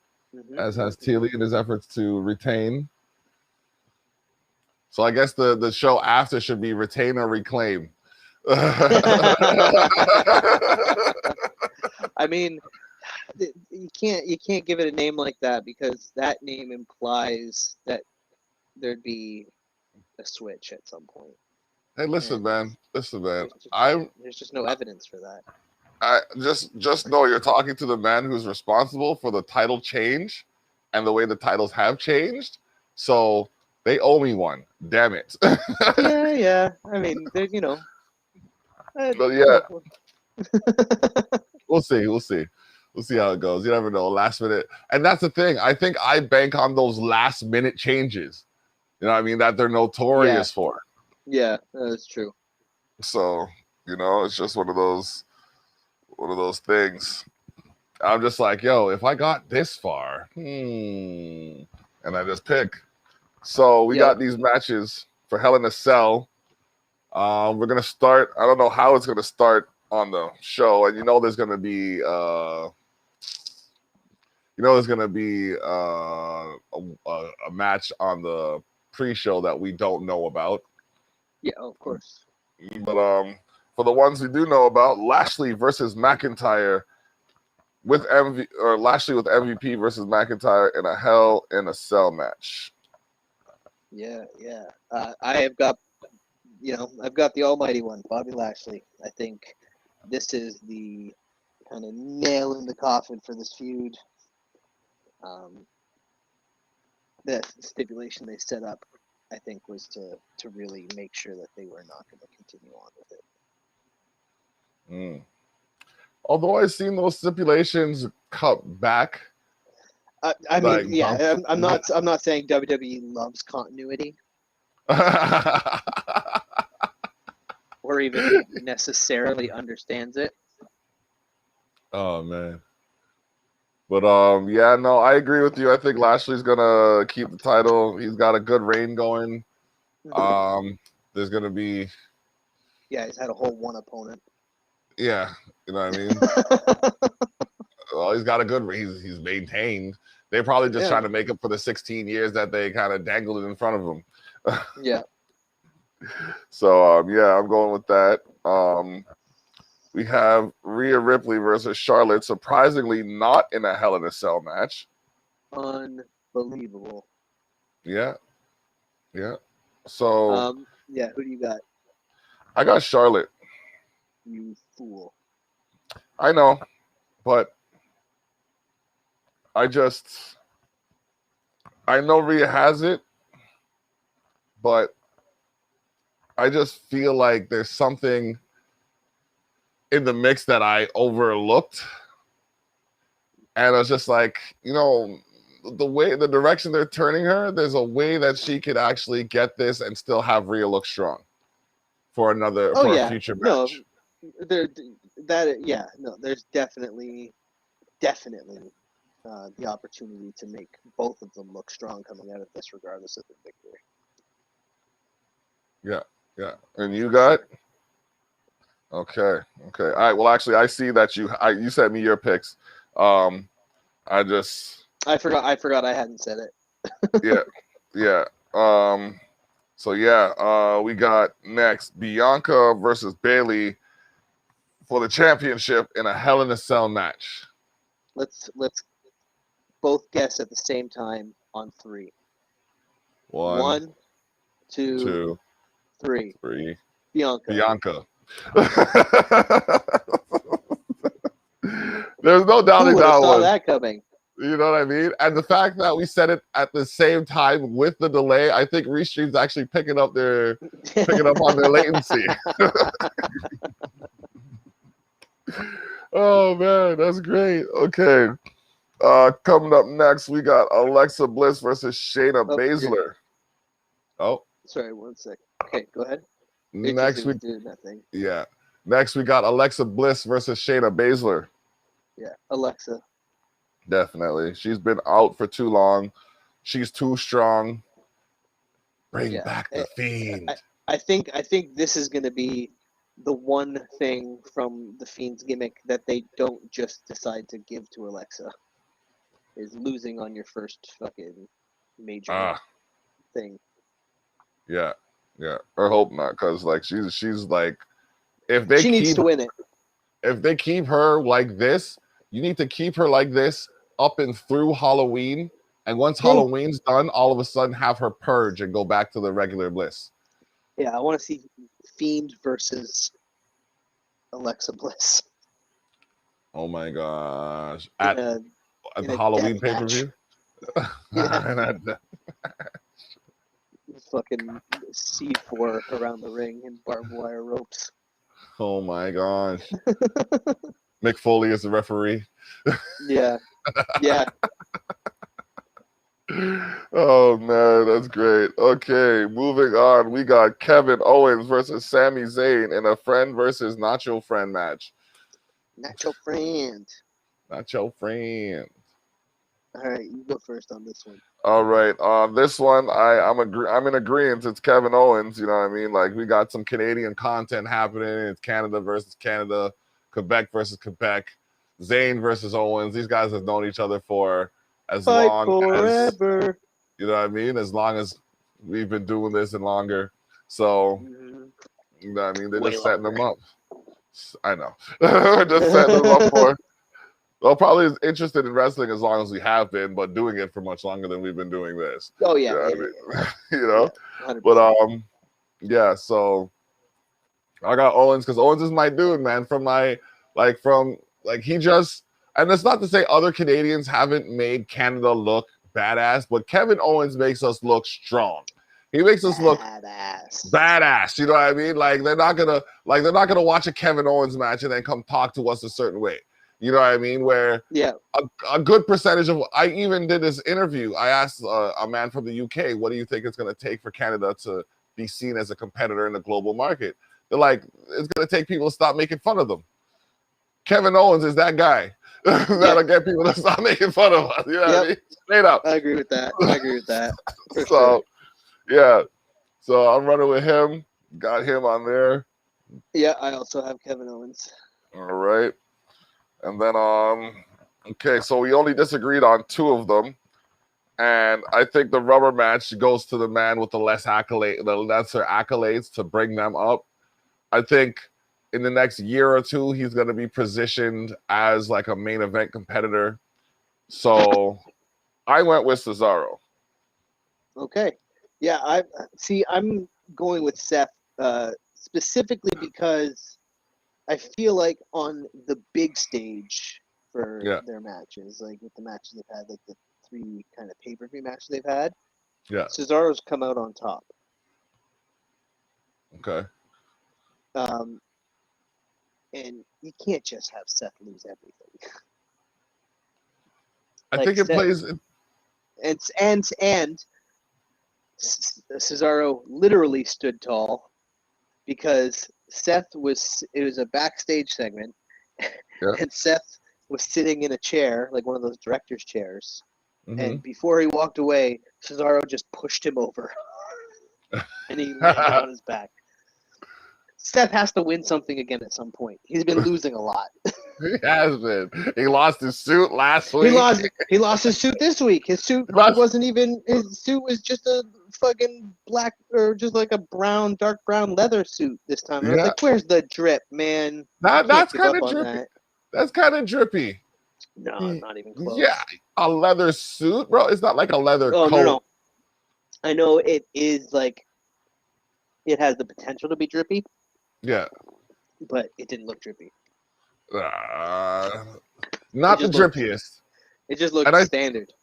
as has Teely in his efforts to retain. So I guess the show after should be Retain or Reclaim. I mean, you can't give it a name like that because that name implies that there'd be a switch at some point. Hey, listen, man. There's just no evidence for that. I just know you're talking to the man who's responsible for the title change and the way the titles have changed. So they owe me one. Damn it. yeah. I mean, there's But yeah. We'll see. We'll see how it goes. You never know. Last minute. And that's the thing. I think I bank on those last minute changes. You know what I mean? That they're notorious for. Yeah, that's true. So, it's just one of those things. I'm just like, yo, if I got this far, and I just pick. So we got these matches for Hell in a Cell. We're gonna start. I don't know how it's gonna start on the show, and there's gonna be a match on the pre-show that we don't know about. Yeah, of course. But for the ones we do know about, Lashley versus McIntyre with Lashley with MVP versus McIntyre in a Hell in a Cell match. Yeah. I have got, I've got the almighty one, Bobby Lashley. I think this is the kind of nail in the coffin for this feud. The stipulation they set up, I think, was to really make sure that they were not going to continue on with it. Although I've seen those stipulations cut back. I mean, I'm not saying WWE loves continuity, or even necessarily understands it. Oh man. But I agree with you. I think Lashley's gonna keep the title. He's got a good reign going. There's gonna be. Yeah, he's had a whole one opponent. Yeah, you know what I mean. Well, he's got a good. He's maintained. They're probably just trying to make up for the 16 years that they kind of dangled in front of him. Yeah. So I'm going with that. We have Rhea Ripley versus Charlotte, surprisingly not in a Hell in a Cell match. Unbelievable. Yeah. So who do you got? I got Charlotte. You fool. I know, but I know Rhea has it, but I just feel like there's something in the mix that I overlooked. And I was just like, the direction they're turning her, there's a way that she could actually get this and still have Rhea look strong for a future match. There's definitely the opportunity to make both of them look strong coming out of this, regardless of the victory. Yeah. And you got? Okay. All right. Well, actually, I see that you sent me your picks. I forgot I hadn't said it. Yeah. We got next Bianca versus Bayley for the championship in a Hell in a Cell match. Let's both guess at the same time on 3. 1, 2, 3. Bianca. There's no doubting that one. That coming. You know what I mean? And the fact that we said it at the same time with the delay, I think Restream's actually picking up on their latency. Oh man, that's great. Okay. Coming up next, we got Alexa Bliss versus Shayna Baszler. Oh. Sorry, 1 sec. Okay, go ahead. Next we got Alexa Bliss versus Shayna Baszler. Yeah, Alexa. Definitely. She's been out for too long. She's too strong. Bring back the Fiend. I think this is going to be the one thing from the Fiend's gimmick that they don't just decide to give to Alexa. is losing on your first fucking major thing. Yeah, or hope not, because like she's like, She needs to win it. If they keep her like this, you need to keep her like this up and through Halloween. And once Halloween's done, all of a sudden have her purge and go back to the regular Bliss. Yeah, I want to see Fiend versus Alexa Bliss. Oh my gosh! In at a the Halloween pay-per-view. Yeah. Fucking C4 around the ring and barbed wire ropes. Oh my gosh! Mick Foley is the referee. Yeah. Oh man, that's great. Okay, moving on. We got Kevin Owens versus Sami Zayn in a friend versus not your friend match. Not your friend. Not your friend. All right, you go first on this one. All right, this one I'm in agreement. It's Kevin Owens. You know what I mean? Like we got some Canadian content happening. It's Canada versus Canada, Quebec versus Quebec, Zayn versus Owens. These guys have known each other for as long forever. You know what I mean? As long as we've been doing this and longer. So, you know what I mean? They're just setting them up. I know. Just setting them up for. Well, probably is interested in wrestling as long as we have been, but doing it for much longer than we've been doing this. Oh yeah, you know, yeah, I mean? yeah. You know? Yeah, but yeah. So I got Owens because Owens is my dude, man. He just, and it's not to say other Canadians haven't made Canada look badass, but Kevin Owens makes us look strong. He makes us look badass. You know what I mean? Like they're not gonna watch a Kevin Owens match and then come talk to us a certain way. You know what I mean? Where a good percentage of, I even did this interview. I asked a man from the UK, what do you think it's going to take for Canada to be seen as a competitor in the global market? They're like, it's going to take people to stop making fun of them. Kevin Owens is that guy that'll get people to stop making fun of us. You know what I mean? Straight up. I agree with that. So, yeah. So I'm running with him. Got him on there. Yeah, I also have Kevin Owens. All right. And then, okay, so we only disagreed on two of them. And I think the rubber match goes to the man with the lesser accolades to bring them up. I think in the next year or two, he's going to be positioned as like a main event competitor. So I went with Cesaro. Okay. Yeah, I'm going with Seth specifically because I feel like on the big stage for their matches, like with the matches they've had, like the 3 kind of pay-per-view matches they've had, Cesaro's come out on top. Okay. And you can't just have Seth lose everything. I think it plays. And Cesaro literally stood tall because it was a backstage segment, and Seth was sitting in a chair, like one of those director's chairs, and before he walked away, Cesaro just pushed him over, and he landed on his back. Seth has to win something again at some point. He's been losing a lot. He has been. He lost his suit last week. He lost his suit this week. His suit wasn't even. His suit was just a fucking black or just like a dark brown leather suit this time. And I was like, "Where's the drip, man?" That's kind of drippy. That's kind of drippy. No, not even close. Yeah, a leather suit, bro. It's not like a leather coat. No. I know it is like. It has the potential to be drippy. Yeah. But it didn't look drippy. Not the drippiest. It just looked standard.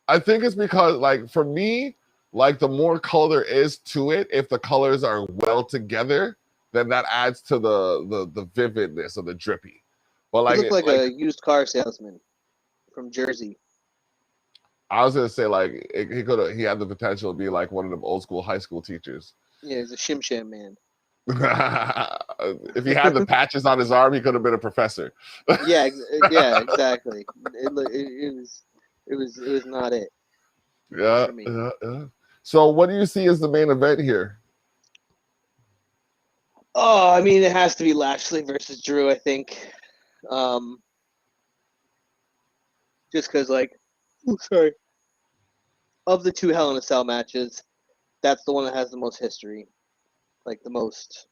I think it's because, like, for me, like, the more color there is to it, if the colors are well together, then that adds to the vividness of the drippy. But like, it looked like a used car salesman from Jersey. I was gonna say, like, he had the potential to be like one of them old school high school teachers. Yeah, he's a shim sham man. If he had the patches on his arm, he could have been a professor. yeah, exactly. It was not it. Yeah. So, what do you see as the main event here? Oh, I mean, it has to be Lashley versus Drew, I think. Just because, like, Sorry. Of the 2 Hell in a Cell matches, that's the one that has the most history, like the most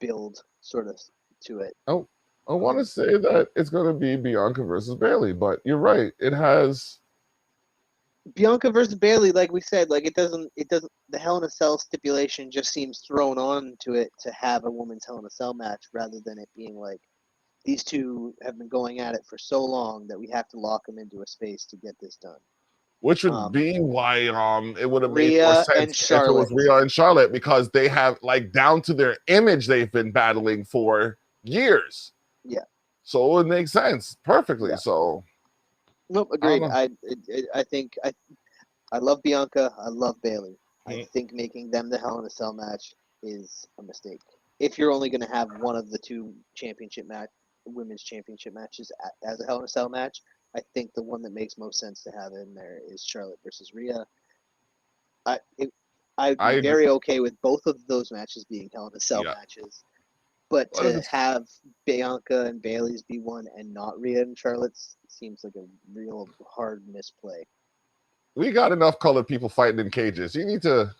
build sort of to it. Oh, I want to say that it's going to be Bianca versus Bayley, but you're right. It has Bianca versus Bayley, like we said, like it doesn't. The Hell in a Cell stipulation just seems thrown on to it to have a women's Hell in a Cell match rather than it being like these two have been going at it for so long that we have to lock them into a space to get this done. which would be why it would have made more Rhea sense and if it was Charlotte. Rhea and Charlotte, because they have, like, down to their image, they've been battling for years. Yeah. So it would make sense perfectly. Yeah. So nope, agreed. I think I love Bianca. I love Bayley. I think making them the Hell in a Cell match is a mistake. If you're only going to have one of the 2 women's championship matches as a Hell in a Cell match, I think the one that makes most sense to have in there is Charlotte versus Rhea. I'd be very okay with both of those matches being Hell in a Cell matches, but to have Bianca and Bayley's be one and not Rhea and Charlotte's seems like a real hard misplay. We got enough colored people fighting in cages. You need to.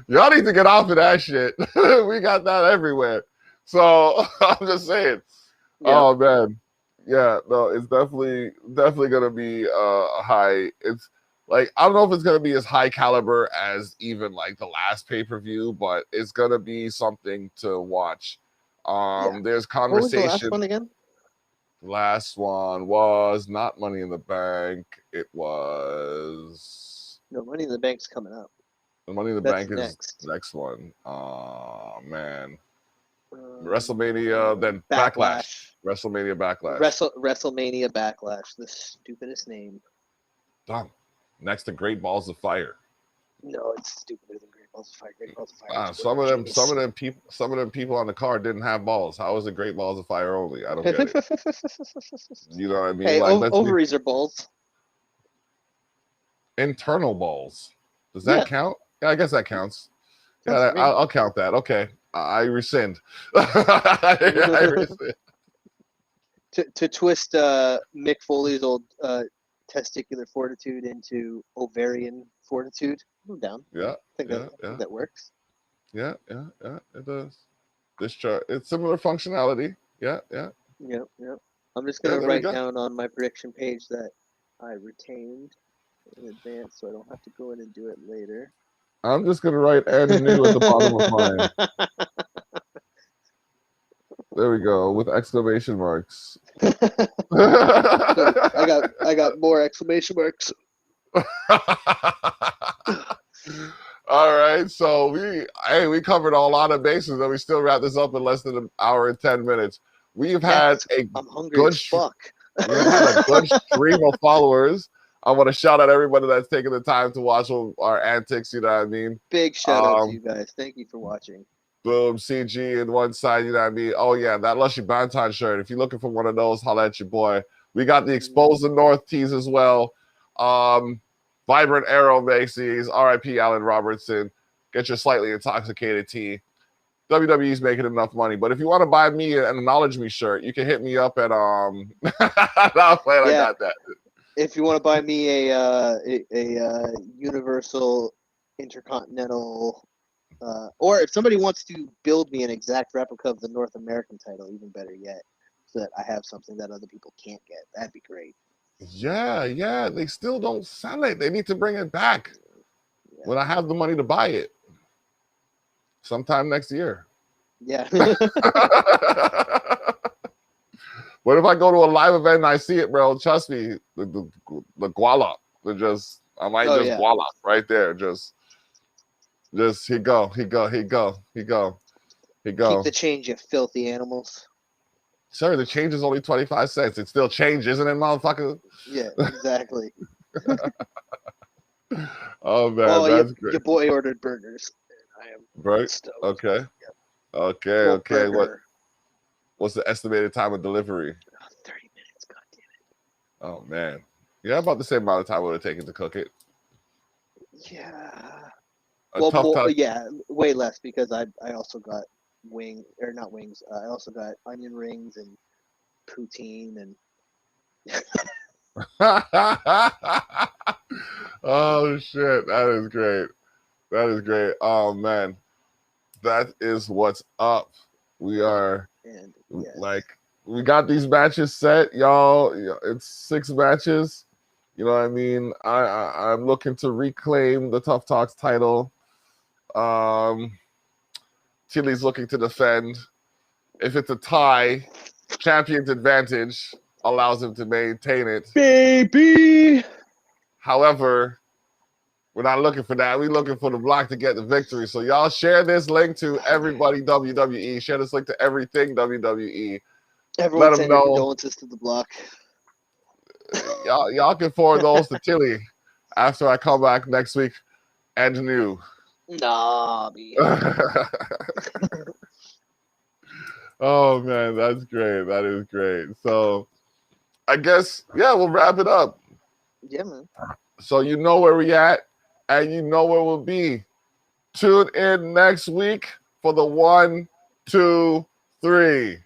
Y'all need to get off of that shit. We got that everywhere. So I'm just saying. Yeah. Oh man, yeah, no, it's definitely gonna be high. It's like, I don't know if it's gonna be as high caliber as even like the last pay-per-view, but it's gonna be something to watch. There's conversation. What was the last one again? Last one was not Money in the Bank. It was Money in the Bank's coming up. The Money in the Bank is next one. Oh man. WrestleMania, then Backlash. WrestleMania Backlash. WrestleMania Backlash. The stupidest name. Done. Next to Great Balls of Fire. No, it's stupider than Great Balls of Fire. Great Balls of Fire. Some of them people on the card didn't have balls. How is it Great Balls of Fire only? I don't get it. You know what I mean? Hey, like, ovaries are balls. Internal balls. Does that count? Yeah, I guess that counts. Yeah, I'll count that. Okay. I rescind. I rescind. To twist Mick Foley's old testicular fortitude into ovarian fortitude. I'm down. Yeah. I think that works. Yeah, it does. This chart, it's similar functionality. Yeah. Yep. I'm just gonna write down on my prediction page that I retained in advance, so I don't have to go in and do it later. I'm just gonna write "and new" at the bottom of mine. There we go, with exclamation marks. I got more exclamation marks. All right, so we covered a lot of bases, and we still wrap this up in less than an hour and 10 minutes. We've had I'm hungry as fuck. We've had a good stream of followers. I want to shout out everybody that's taking the time to watch our antics. You know what I mean? Big shout out to you guys. Thank you for watching. Boom, CG in one side. You know what I mean? Oh yeah, that Lushy Banton shirt. If you're looking for one of those, holla at your boy. We got the Expose the North tees as well. Vibrant Arrow Macy's. R.I.P. Allen Robertson. Get your slightly intoxicated tee. WWE's making enough money, but if you want to buy me an Acknowledge Me shirt, you can hit me up at I got that. If you want to buy me a Universal Intercontinental, or if somebody wants to build me an exact replica of the North American title, even better yet, so that I have something that other people can't get, that'd be great. Yeah, they still don't sell it. They need to bring it back when I have the money to buy it. Sometime next year. Yeah. What if I go to a live event and I see it, bro? Trust me, the guala. I might guala right there. Just he go. Keep the change, you filthy animals. Sir, the change is only 25 cents. It's still change, isn't it, motherfucker? Yeah, exactly. Oh man, that's great. Your boy ordered burgers. I am right. Stoked. Okay. Yep. Okay. What's the estimated time of delivery? 30 minutes. God damn it. Oh man. Yeah, about the same amount of time it would have taken to cook it. Yeah. Way less because I also got not wings. I also got onion rings and poutine and Oh shit, that is great. That is great. Oh man, that is what's up. We are yes. like we got these matches set, y'all. It's 6 matches. You know what I mean? I'm looking to reclaim the Tough Talks title. Tilly's looking to defend. If it's a tie, champion's advantage allows him to maintain it. Baby. However, we're not looking for that. We're looking for the Block to get the victory. So y'all share this link to everybody WWE. Share this link to everything WWE. Everyone Let them send your know. condolences to the Block. Y'all can forward those to Tilly after I come back next week and new. Nah, be. Oh man, that's great. That is great. So I guess we'll wrap it up. Yeah, man. So you know where we at and you know where we'll be. Tune in next week for the 1, 2, 3.